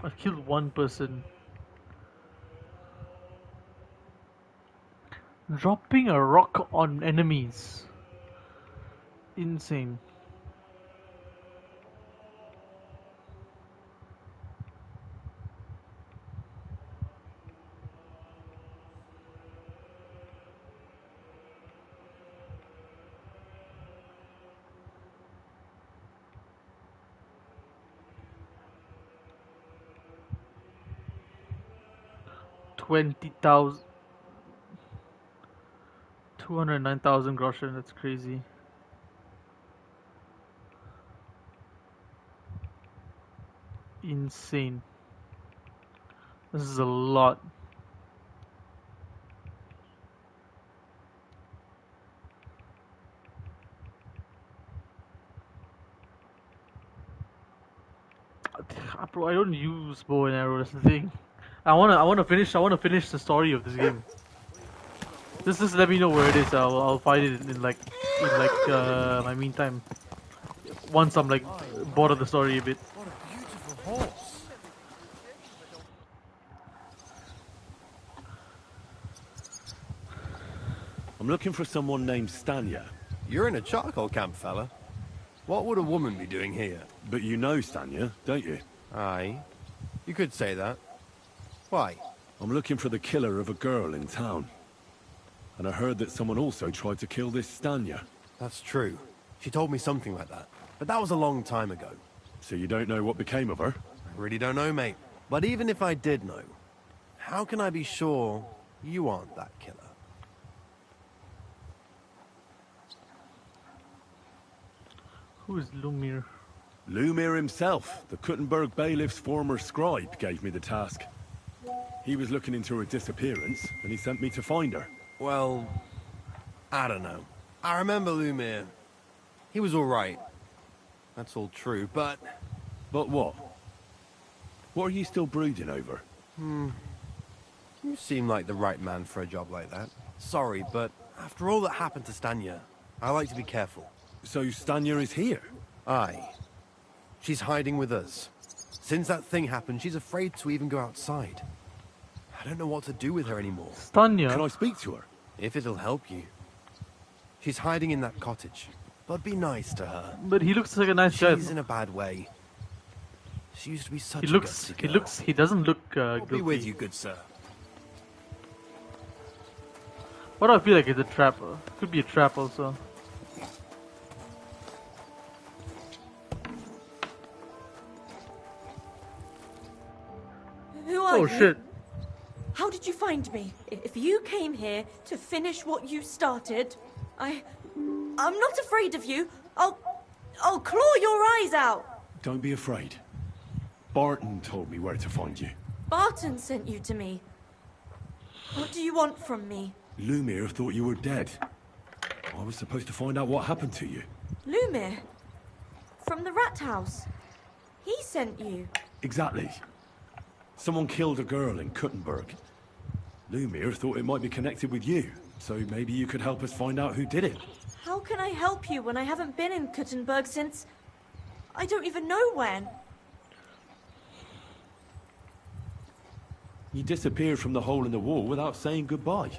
I've killed one person. Dropping a rock on enemies. Insane. $20,000. 209,000 groschen. That's crazy. Insane. This is a lot. Bro, I don't use bow and arrow. That's the thing. I wanna finish the story of this game. Just let me know where it is. I'll find it in my meantime. Once I'm like bored of the story a bit. What a beautiful horse. I'm looking for someone named Stanya. You're in a charcoal camp, fella. What would a woman be doing here? But you know Stanya, don't you? Aye. You could say that. Why? I'm looking for the killer of a girl in town. And I heard that someone also tried to kill this Stanya. That's true. She told me something like that. But that was a long time ago. So you don't know what became of her? I really don't know, mate. But even if I did know, how can I be sure you aren't that killer? Who is Lumir? Lumir himself, the Kuttenberg bailiff's former scribe, gave me the task. He was looking into her disappearance, and he sent me to find her. Well, I don't know. I remember Lumir. He was all right. That's all true, but... But what? What are you still brooding over? You seem like the right man for a job like that. Sorry, but after all that happened to Stanya, I like to be careful. So Stanya is here? Aye. She's hiding with us. Since that thing happened, she's afraid to even go outside. I don't know what to do with her anymore. Stanya? Can I speak to her? If it'll help you. She's hiding in that cottage. But be nice to her. But he looks like a nice guy. She's in a bad way. She used to be such He a gutsy girl. he doesn't look I'll guilty. be with you, good sir. What do I feel like it's a trap? Could be a trap also. Who are Oh you? shit. How did you find me? If you came here to finish what you started, I'm not afraid of you. I'll claw your eyes out. Don't be afraid. Barton told me where to find you. Barton sent you to me. What do you want from me? Lumir thought you were dead. I was supposed to find out what happened to you. Lumir? From the rat house? He sent you? Exactly. Someone killed a girl in Kuttenberg. Lumir thought it might be connected with you, so maybe you could help us find out who did it. How can I help you when I haven't been in Kuttenberg since... I don't even know when. You disappeared from the hole in the wall without saying goodbye.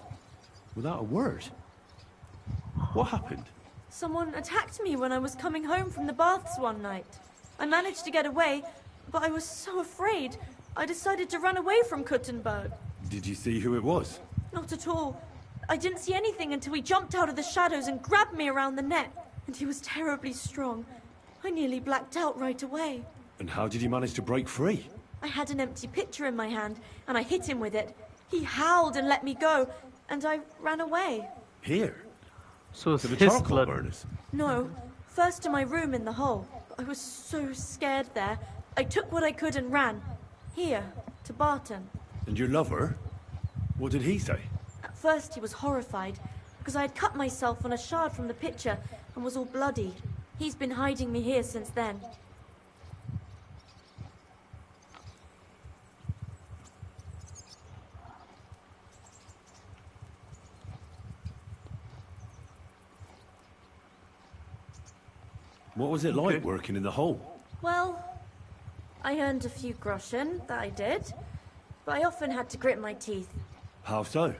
Without a word. What happened? Someone attacked me when I was coming home from the baths one night. I managed to get away, but I was so afraid. I decided to run away from Kuttenberg. Did you see who it was? Not at all. I didn't see anything until he jumped out of the shadows and grabbed me around the neck. And he was terribly strong. I nearly blacked out right away. And how did you manage to break free? I had an empty pitcher in my hand, and I hit him with it. He howled and let me go, and I ran away. Here? So to the his charcoal blood. burners? No, first to my room in the hole. I was so scared there. I took what I could and ran. Here, to Barton. And your lover? What did he say? At first he was horrified, because I had cut myself on a shard from the pitcher and was all bloody. He's been hiding me here since then. What was it like working in the hole? Well, I earned a few groschen, that I did. But I often had to grit my teeth. How so?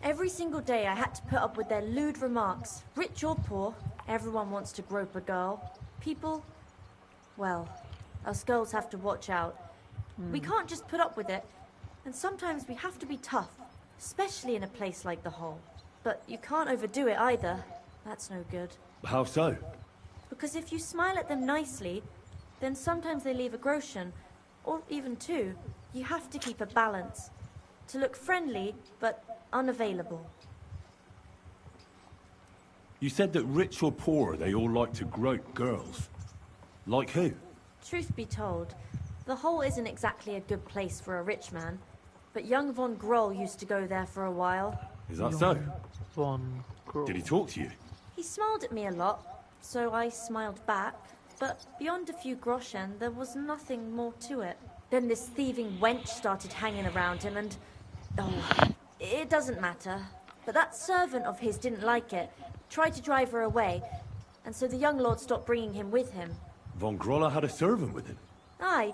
Every single day I had to put up with their lewd remarks. Rich or poor, everyone wants to grope a girl. People, well, us girls have to watch out. We can't just put up with it. And sometimes we have to be tough, especially in a place like the hole. But you can't overdo it either. That's no good. How so? Because if you smile at them nicely, then sometimes they leave a groschen, or even two. You have to keep a balance. To look friendly, but unavailable. You said that rich or poor, they all like to grope girls. Like who? Truth be told, the hole isn't exactly a good place for a rich man. But young von Groll used to go there for a while. Is that so? Von Groll. Did he talk to you? He smiled at me a lot, so I smiled back. But beyond a few groschen, there was nothing more to it. Then this thieving wench started hanging around him and... oh, it doesn't matter. But that servant of his didn't like it, tried to drive her away, and so the young lord stopped bringing him with him. Von Groller had a servant with him? Aye,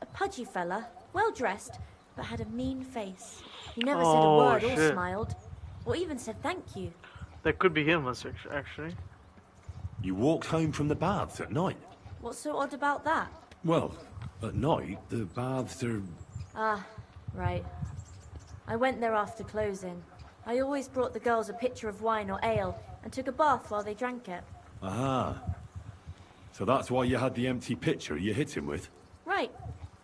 a pudgy fella, well-dressed, but had a mean face. He never said a word or smiled, or even said thank you. That could be him, actually. You walked home from the baths at night? What's so odd about that? Well, at night, the baths are... Ah, right. I went there after closing. I always brought the girls a pitcher of wine or ale, and took a bath while they drank it. Aha. So that's why you had the empty pitcher you hit him with? Right.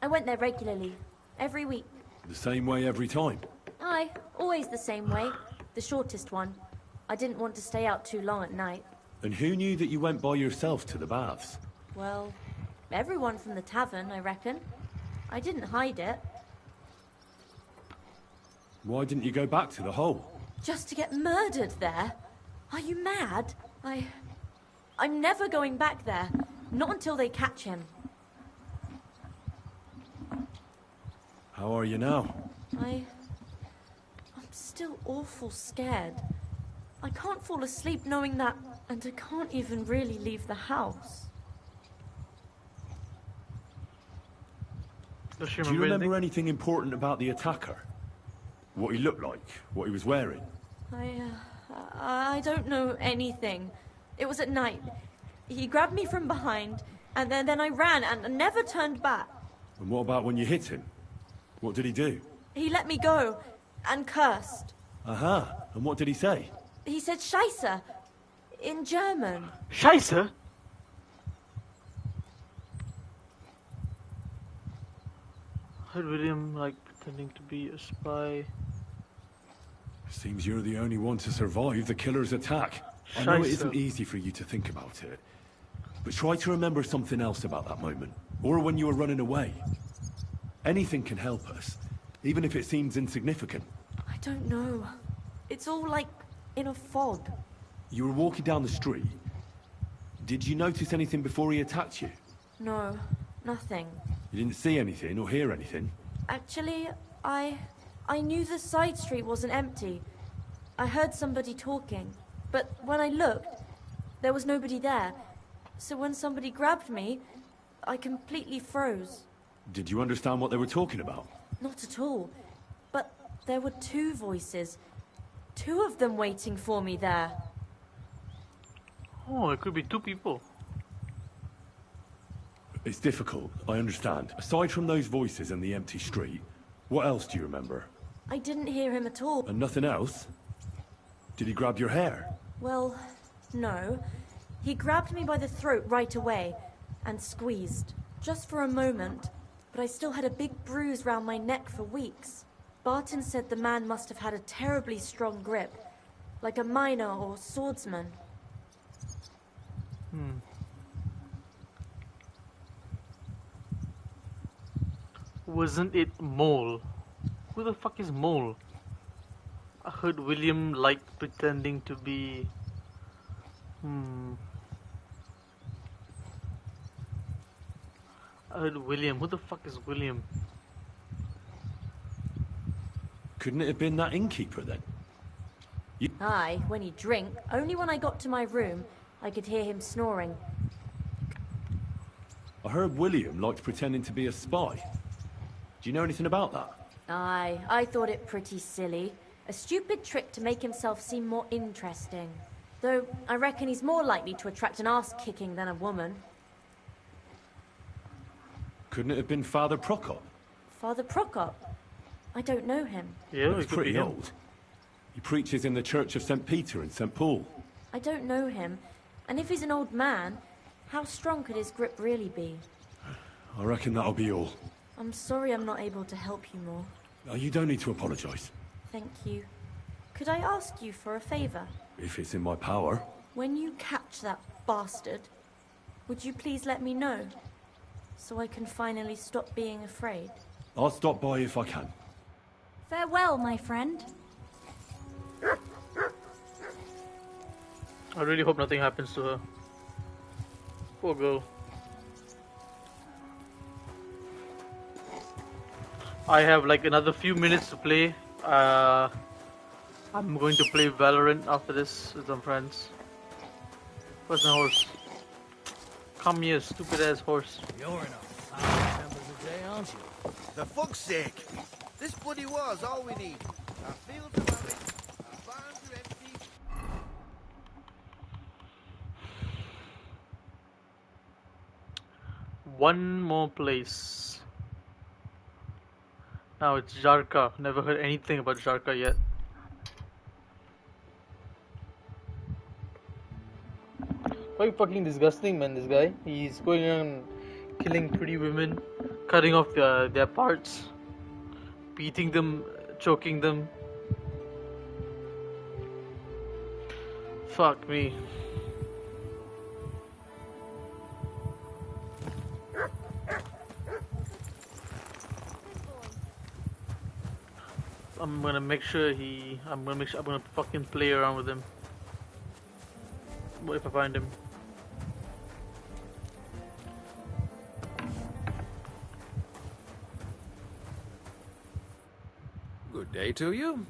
I went there regularly. Every week. The same way every time? Aye, always the same way. The shortest one. I didn't want to stay out too long at night. And who knew that you went by yourself to the baths? Well, everyone from the tavern, I reckon. I didn't hide it. Why didn't you go back to the hole? Just to get murdered there? Are you mad? I'm never going back there. Not until they catch him. How are you now? I'm still awful scared. I can't fall asleep knowing that, and I can't even really leave the house. Does she Do you remember anything? anything important about the attacker? What he looked like? What he was wearing? I don't know anything. It was at night. He grabbed me from behind, and then I ran and never turned back. And what about when you hit him? What did he do? He let me go, and cursed. Aha. And what did he say? He said Scheisse, in German. Scheisse? heard William like pretending to be a spy. Seems you're the only one to survive the killer's attack. I know it Scheisse. isn't easy for you to think about it, but try to remember something else about that moment, or when you were running away. Anything can help us, even if it seems insignificant. I don't know. It's all like in a fog. You were walking down the street. Did you notice anything before he attacked you? No, nothing. You didn't see anything or hear anything? Actually, I knew the side street wasn't empty. I heard somebody talking, but when I looked, there was nobody there. So when somebody grabbed me, I completely froze. Did you understand what they were talking about? Not at all. But there were two voices. Two of them waiting for me there. Oh, it could be two people. It's difficult, I understand. Aside from those voices and the empty street, what else do you remember? I didn't hear him at all. And nothing else? Did he grab your hair? Well, no. He grabbed me by the throat right away and squeezed. Just for a moment, but I still had a big bruise round my neck for weeks. Barton said the man must have had a terribly strong grip, like a miner or swordsman. Wasn't it Mole? Who the fuck is Mole? I heard William liked pretending to be... I heard William. Who the fuck is William? Couldn't it have been that innkeeper then? Aye, when he'd drink. Only when I got to my room, I could hear him snoring. I heard William liked pretending to be a spy. Do you know anything about that? Aye, I thought it pretty silly. A stupid trick to make himself seem more interesting. Though, I reckon he's more likely to attract an ass-kicking than a woman. Couldn't it have been Father Prokop? Father Prokop? I don't know him. Yeah, He's pretty old. He preaches in the Church of St. Peter and St. Paul. I don't know him. And if he's an old man, how strong could his grip really be? I reckon that'll be all. I'm sorry I'm not able to help you more. No, you don't need to apologise. Thank you. Could I ask you for a favour? If it's in my power. When you catch that bastard, would you please let me know? So I can finally stop being afraid. I'll stop by if I can. Farewell, my friend. I really hope nothing happens to her. Poor girl. I have like another few minutes to play. I'm going to play Valorant after this with some friends. Where's my horse? Come here, stupid ass horse. You're in a fine temper today, aren't you? For fuck's sake! This bloody war's all we need. Our fields are barren, our barns are empty. One more place. Now it's Jarka. Never heard anything about Jarka yet. Quite fucking disgusting, man, this guy. He's going on killing pretty women, cutting off their parts, beating them, choking them. Fuck me. I'm gonna make sure I'm gonna fucking play around with him. What if I find him? Good day to you.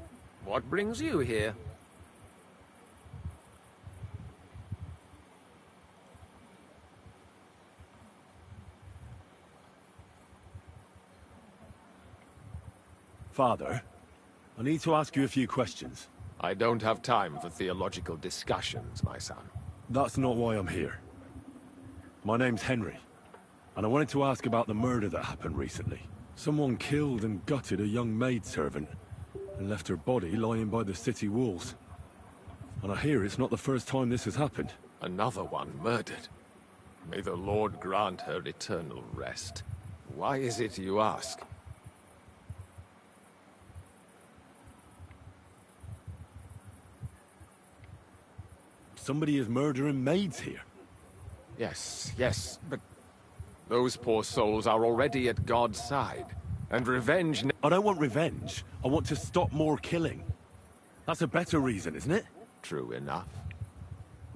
What brings you here? Father, I need to ask you a few questions. I don't have time for theological discussions, my son. That's not why I'm here. My name's Henry, and I wanted to ask about the murder that happened recently. Someone killed and gutted a young maidservant and left her body lying by the city walls. And I hear it's not the first time this has happened. Another one murdered. May the Lord grant her eternal rest. Why is it you ask? Somebody is murdering maids here. Yes, yes, but those poor souls are already at God's side. And revenge... I don't want revenge. I want to stop more killing. That's a better reason, isn't it? True enough.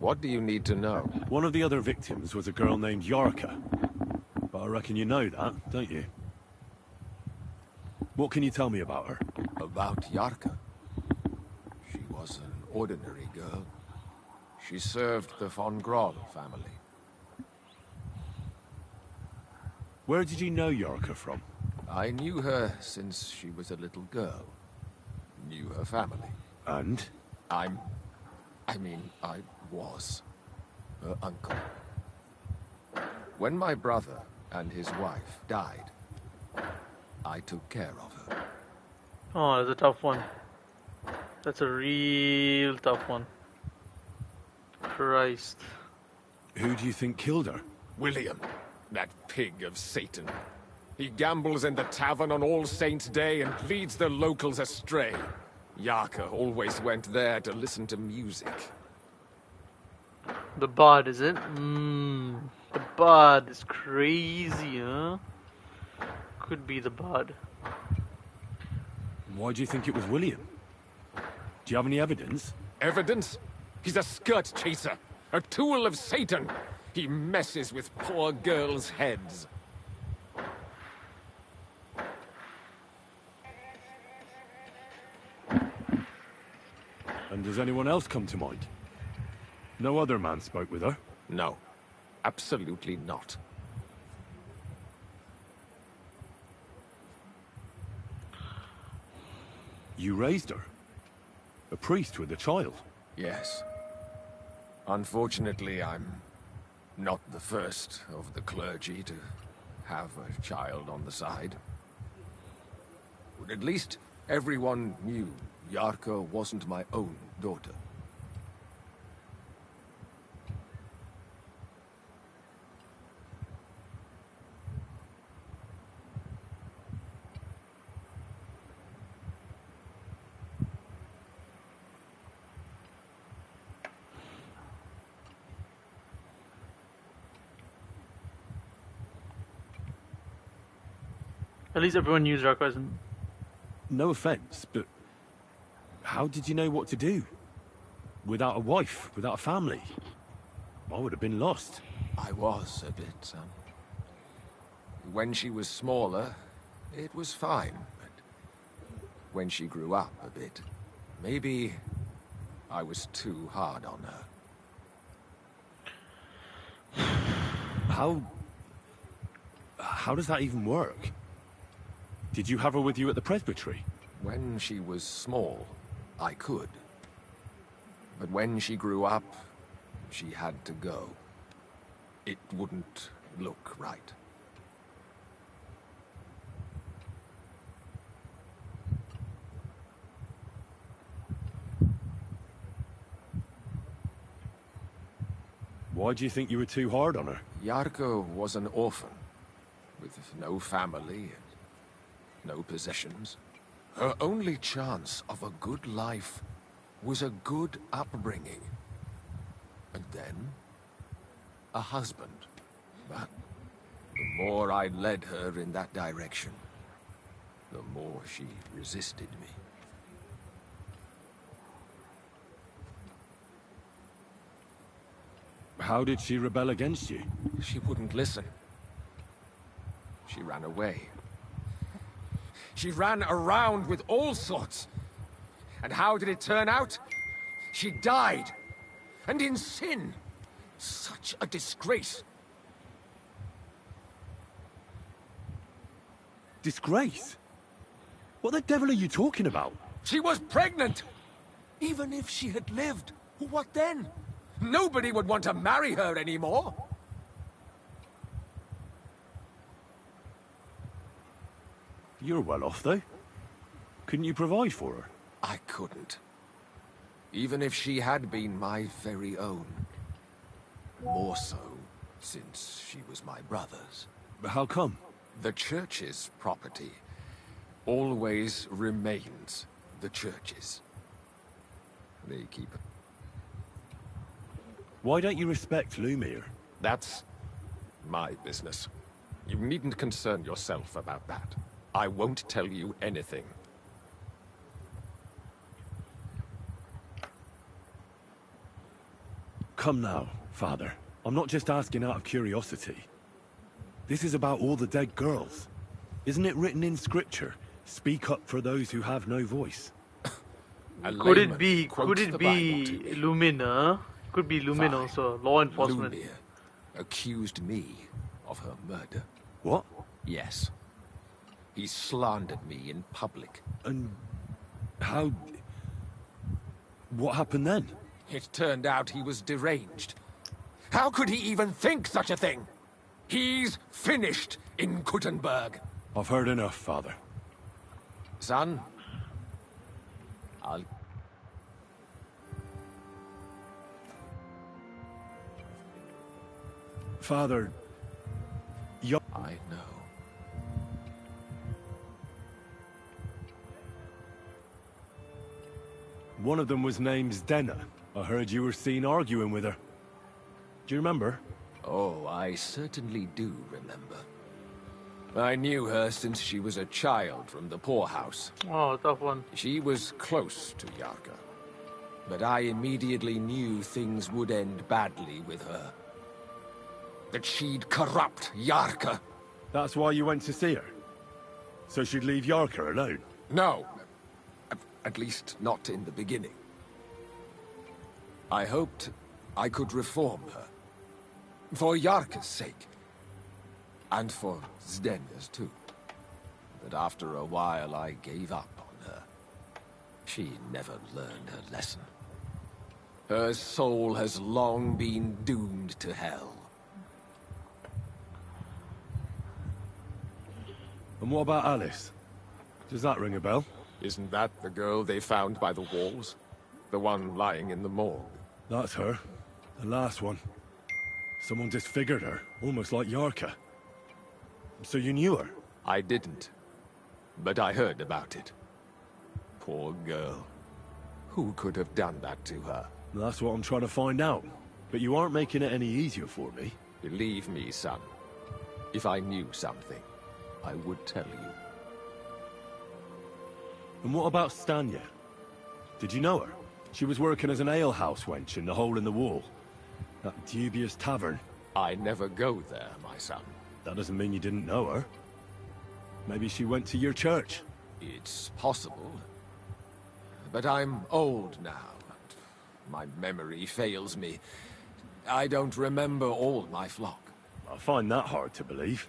What do you need to know? One of the other victims was a girl named Yarka. But I reckon you know that, don't you? What can you tell me about her? About Yarka? She was an ordinary girl. She served the von Groll family. Where did you know Yarka from? I knew her since she was a little girl. Knew her family. And? I was her uncle. When my brother and his wife died, I took care of her. Oh, that's a tough one. That's a real tough one. Christ. Who do you think killed her? William, that pig of Satan. He gambles in the tavern on All Saints' Day and leads the locals astray. Yarka always went there to listen to music. The bard, is it? The bard is crazy, huh? Could be the bard. Why do you think it was William? Do you have any evidence? Evidence? He's a skirt chaser, a tool of Satan. He messes with poor girls' heads. And does anyone else come to mind? No other man spoke with her? No, absolutely not. You raised her? A priest with a child? Yes. Unfortunately, I'm not the first of the clergy to have a child on the side. But at least everyone knew Yarka wasn't my own daughter. At least everyone knew Zarko wasn't. No offense, but how did you know what to do? Without a wife, without a family? I would have been lost. I was a bit, son. When she was smaller, it was fine, but when she grew up a bit, maybe I was too hard on her. How does that even work? Did you have her with you at the presbytery? When she was small, I could. But when she grew up, she had to go. It wouldn't look right. Why do you think you were too hard on her? Yarka was an orphan, with no family and no possessions. Her only chance of a good life was a good upbringing. And then, a husband. But the more I led her in that direction, the more she resisted me. How did she rebel against you? She wouldn't listen. She ran away. She ran around with all sorts. And how did it turn out? She died. And in sin. Such a disgrace. Disgrace? What the devil are you talking about? She was pregnant! Even if she had lived, what then? Nobody would want to marry her anymore. You're well off, though. Couldn't you provide for her? I couldn't. Even if she had been my very own. More so, since she was my brother's. But how come? The church's property always remains the church's. They keep Why don't you respect Lumir? That's my business. You needn't concern yourself about that. I won't tell you anything. Come now, Father. I'm not just asking out of curiosity. This is about all the dead girls. Isn't it written in scripture? Speak up for those who have no voice. Could it be Lumin, Could be Lumin also, law enforcement. Lumir accused me of her murder. What? Yes. He slandered me in public. And how... What happened then? It turned out he was deranged. How could he even think such a thing? He's finished in Kuttenberg. I've heard enough, Father. Son, I'll... Father... I know. One of them was named Zdenna. I heard you were seen arguing with her. Do you remember? Oh, I certainly do remember. I knew her since she was a child from the poorhouse. Oh, tough one. She was close to Yarka. But I immediately knew things would end badly with her. That she'd corrupt Yarka. That's why you went to see her? So she'd leave Yarka alone? No. At least not in the beginning. I hoped I could reform her. For Yarka's sake. And for Zdenna's too. But after a while I gave up on her. She never learned her lesson. Her soul has long been doomed to hell. And what about Alice? Does that ring a bell? Isn't that the girl they found by the walls? The one lying in the morgue? That's her. The last one. Someone disfigured her, almost like Yarka. So you knew her? I didn't. But I heard about it. Poor girl. Who could have done that to her? That's what I'm trying to find out. But you aren't making it any easier for me. Believe me, son. If I knew something, I would tell you. And what about Stanya? Did you know her? She was working as an alehouse wench in the hole in the wall. That dubious tavern. I never go there, my son. That doesn't mean you didn't know her. Maybe she went to your church. It's possible. But I'm old now. And my memory fails me. I don't remember all my flock. I find that hard to believe.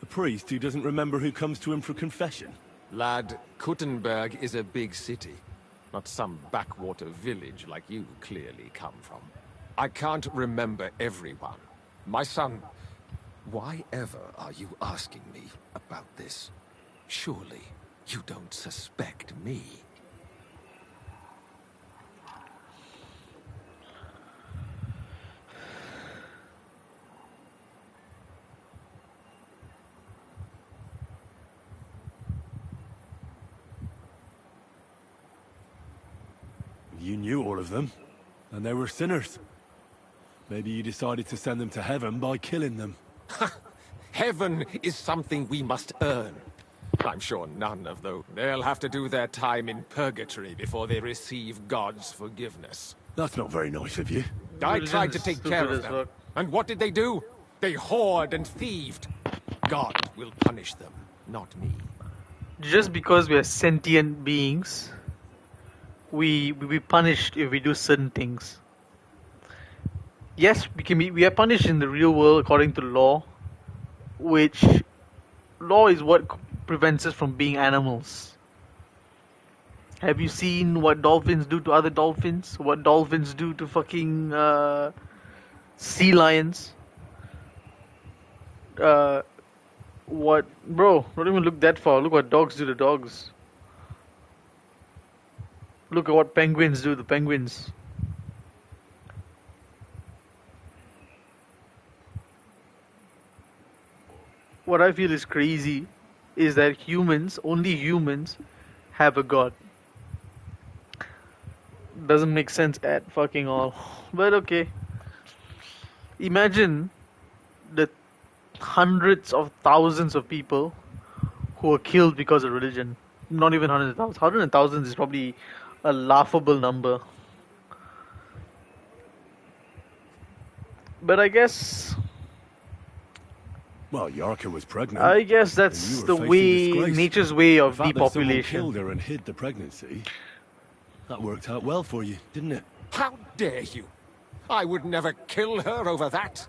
A priest who doesn't remember who comes to him for confession. Lad, Kuttenberg is a big city. Not some backwater village like you clearly come from. I can't remember everyone. My son, why ever are you asking me about this? Surely you don't suspect me. You knew all of them, and they were sinners. Maybe you decided to send them to heaven by killing them. Heaven is something we must earn. I'm sure none of those. They'll have to do their time in purgatory before they receive God's forgiveness. That's not very nice of you. I tried to take care of them. And what did they do? They whored and thieved. God will punish them, not me. Just because we are sentient beings, we be punished if we do certain things. Yes, we are punished in the real world according to law, which law is what prevents us from being animals. Have you seen what dolphins do to other dolphins? What dolphins do to fucking sea lions? What, bro? Don't even look that far. Look what dogs do to dogs. Look at what penguins do to penguins. What I feel is crazy is that only humans, have a god. Doesn't make sense at fucking all. But okay. Imagine the hundreds of thousands of people who were killed because of religion. Not even hundreds of thousands. Hundreds of thousands is probably a laughable number. But I guess... Well, Yarka was pregnant. I guess that's the way, nature's way of the fact depopulation. That someone killed her and hid the pregnancy, that worked out well for you, didn't it? How dare you? I would never kill her over that.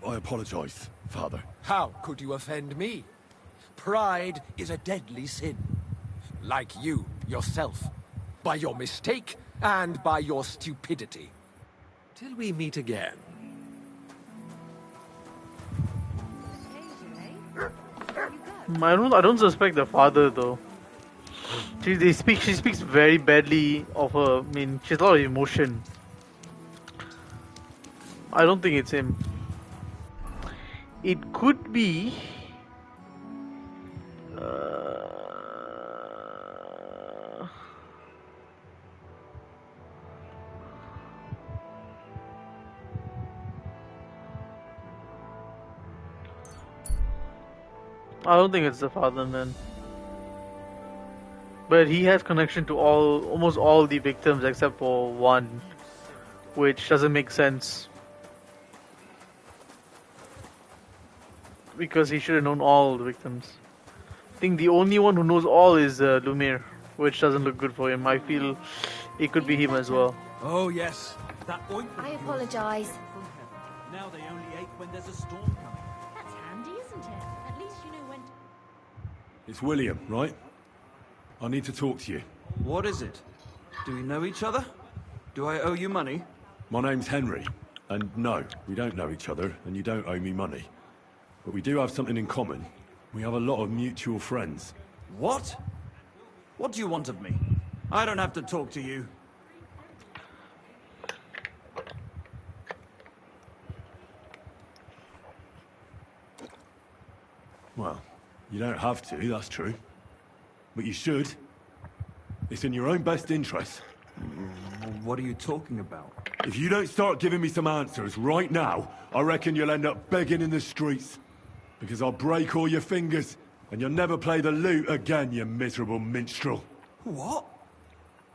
I apologize, Father. How could you offend me? Pride is a deadly sin. Like you, yourself. By your mistake and by your stupidity. Till we meet again. I don't suspect the father though. She speaks very badly of her. I mean, she has a lot of emotion. I don't think it's him. It could be. I don't think it's the father, man. But he has connection to almost all the victims except for one, which doesn't make sense. Because he should have known all the victims. I think the only one who knows all is Lumiere, which doesn't look good for him. I feel it could be him as well. Oh yes, that ointment. I apologize. Now they only ache when there's a storm coming. That's handy, isn't it? At least you know when to... It's William, right? I need to talk to you. What is it? Do we know each other? Do I owe you money? My name's Henry, and no, we don't know each other, and you don't owe me money. But we do have something in common. We have a lot of mutual friends. What? What do you want of me? I don't have to talk to you. Well, you don't have to, that's true. But you should. It's in your own best interest. What are you talking about? If you don't start giving me some answers right now, I reckon you'll end up begging in the streets. Because I'll break all your fingers, and you'll never play the lute again, you miserable minstrel. What?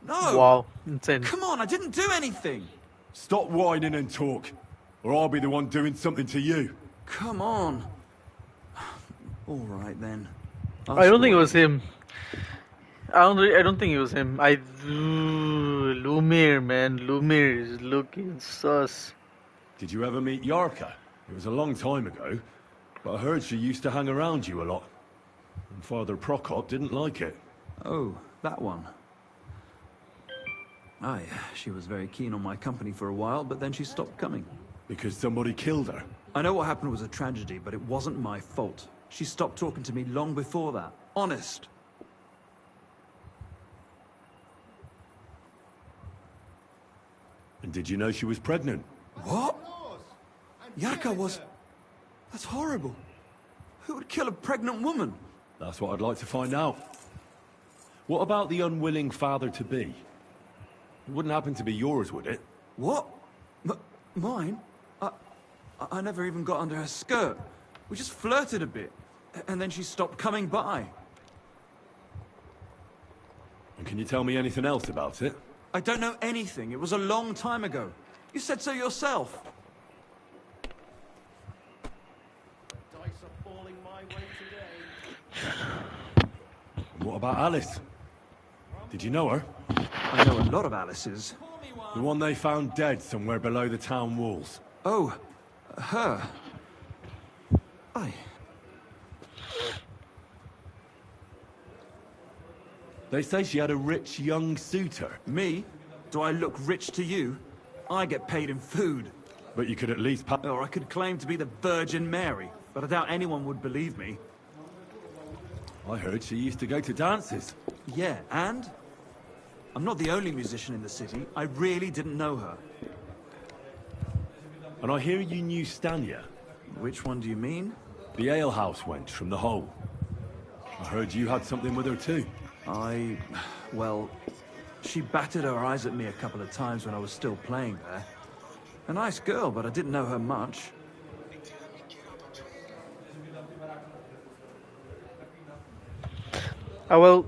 No! Wow, insane. Come on, I didn't do anything! Stop whining and talk, or I'll be the one doing something to you. Come on. All right, then. I don't think it was him. I don't think it was him. Lumiere, man. Lumiere is looking sus. Did you ever meet Yarka? It was a long time ago, but I heard she used to hang around you a lot. And Father Prokop didn't like it. Oh, that one. Aye, she was very keen on my company for a while, but then she stopped coming. Because somebody killed her? I know what happened was a tragedy, but it wasn't my fault. She stopped talking to me long before that. Honest. And did you know she was pregnant? What? Yarka was... That's horrible. Who would kill a pregnant woman? That's what I'd like to find out. What about the unwilling father-to-be? It wouldn't happen to be yours, would it? What? Mine? I never even got under her skirt. We just flirted a bit, and then she stopped coming by. And can you tell me anything else about it? I don't know anything. It was a long time ago. You said so yourself. Dice are falling my way today. What about Alice? Did you know her? I know a lot of Alice's. The one they found dead somewhere below the town walls. Oh, her. Aye. They say she had a rich young suitor. Me? Do I look rich to you? I get paid in food. But you could at least Or I could claim to be the Virgin Mary, but I doubt anyone would believe me. I heard she used to go to dances. Yeah, and? I'm not the only musician in the city. I really didn't know her. And I hear you knew Stanya. Which one do you mean? The alehouse wench from the hole. I heard you had something with her too. Well, She batted her eyes at me a couple of times when I was still playing there. A nice girl, but I didn't know her much. Well,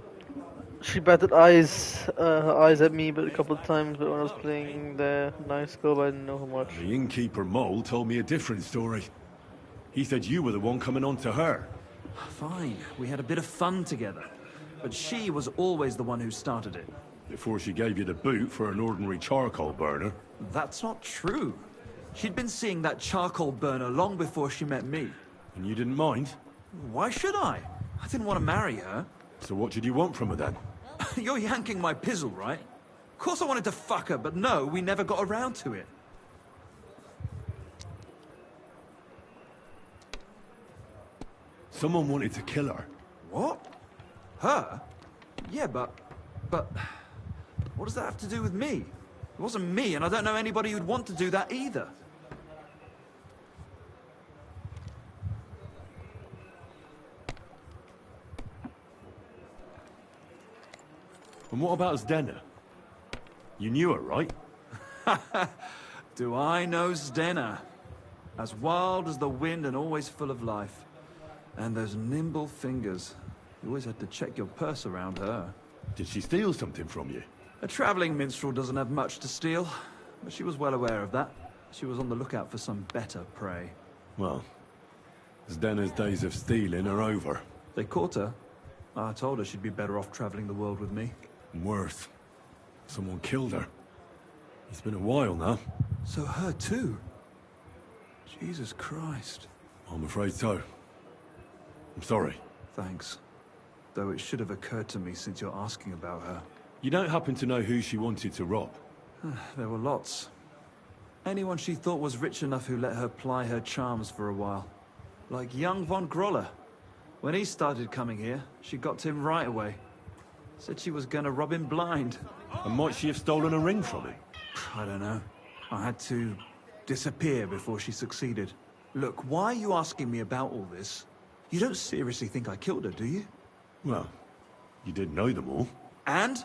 she batted her eyes at me but a couple of times, but when I was playing there, nice girl, but I didn't know her much. The innkeeper Mole told me a different story. He said you were the one coming on to her. Fine, we had a bit of fun together. But she was always the one who started it. Before she gave you the boot for an ordinary charcoal burner. That's not true. She'd been seeing that charcoal burner long before she met me. And you didn't mind? Why should I? I didn't want to marry her. So what did you want from her then? You're yanking my pizzle, right? Of course I wanted to fuck her, but no, we never got around to it. Someone wanted to kill her. What? Her? Yeah, but... What does that have to do with me? It wasn't me, and I don't know anybody who'd want to do that either. And what about Zdena? You knew her, right? Do I know Zdena? As wild as the wind and always full of life. And those nimble fingers. You always had to check your purse around her. Did she steal something from you? A traveling minstrel doesn't have much to steal, but she was well aware of that. She was on the lookout for some better prey. Well, Zdena's days of stealing are over. They caught her. I told her she'd be better off traveling the world with me. And worse, someone killed her. It's been a while now. So her too? Jesus Christ. I'm afraid so. I'm sorry. Thanks. Though it should have occurred to me since you're asking about her. You don't happen to know who she wanted to rob? There were lots. Anyone she thought was rich enough who let her ply her charms for a while. Like young von Groller. When he started coming here, she got to him right away. Said she was gonna rob him blind. And might she have stolen a ring from him? I don't know. I had to disappear before she succeeded. Look, why are you asking me about all this? You don't seriously think I killed her, do you? Well, you did know them all. And?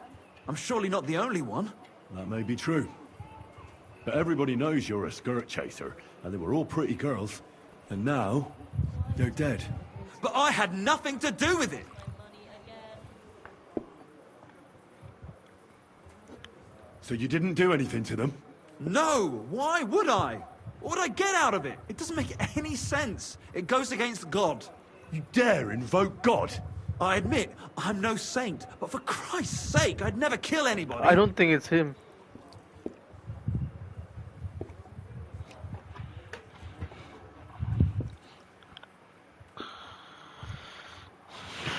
I'm surely not the only one. That may be true. But everybody knows you're a skirt chaser, and they were all pretty girls. And now, they're dead. But I had nothing to do with it! So you didn't do anything to them? No! Why would I? What would I get out of it? It doesn't make any sense. It goes against God. You dare invoke God? I admit, I'm no saint, but for Christ's sake, I'd never kill anybody. I don't think it's him.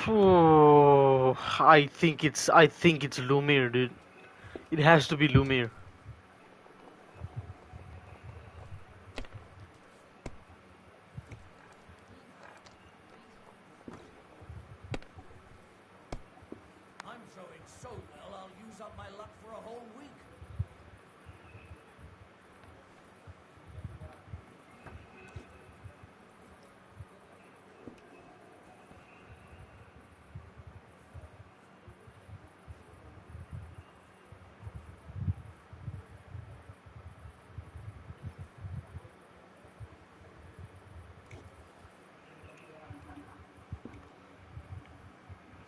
Oh, I think it's Lumir, dude. It has to be Lumir. I'm throwing so well, I'll use up my luck for a whole week.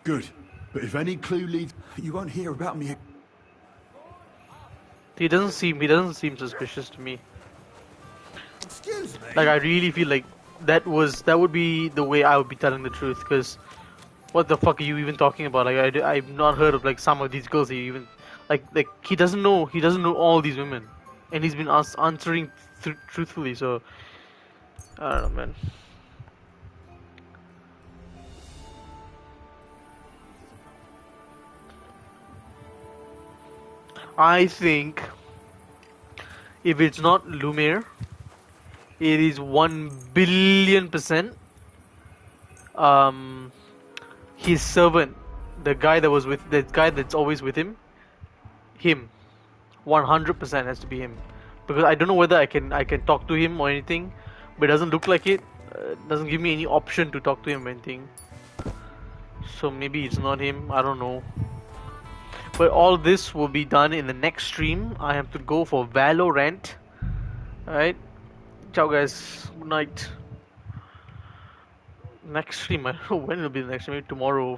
Good. But if any clue leads... You won't hear about me. He doesn't seem suspicious to me. Excuse me. Like, I really feel like that would be the way I would be telling the truth, because what the fuck are you even talking about? Like, I've not heard of like some of these girls that you even like he doesn't know all these women, and he's been answering truthfully. So I don't know, man. I think if it's not Lumiere, it is 1,000,000,000%. His servant, the guy that's always with him, 100% has to be him. Because I don't know whether I can talk to him or anything, but it doesn't look like it. Doesn't give me any option to talk to him or anything. So maybe it's not him. I don't know. But all this will be done in the next stream. I have to go for Valorant. Alright. Ciao guys. Good night. Next stream, I don't know when it'll be the next stream. Maybe tomorrow.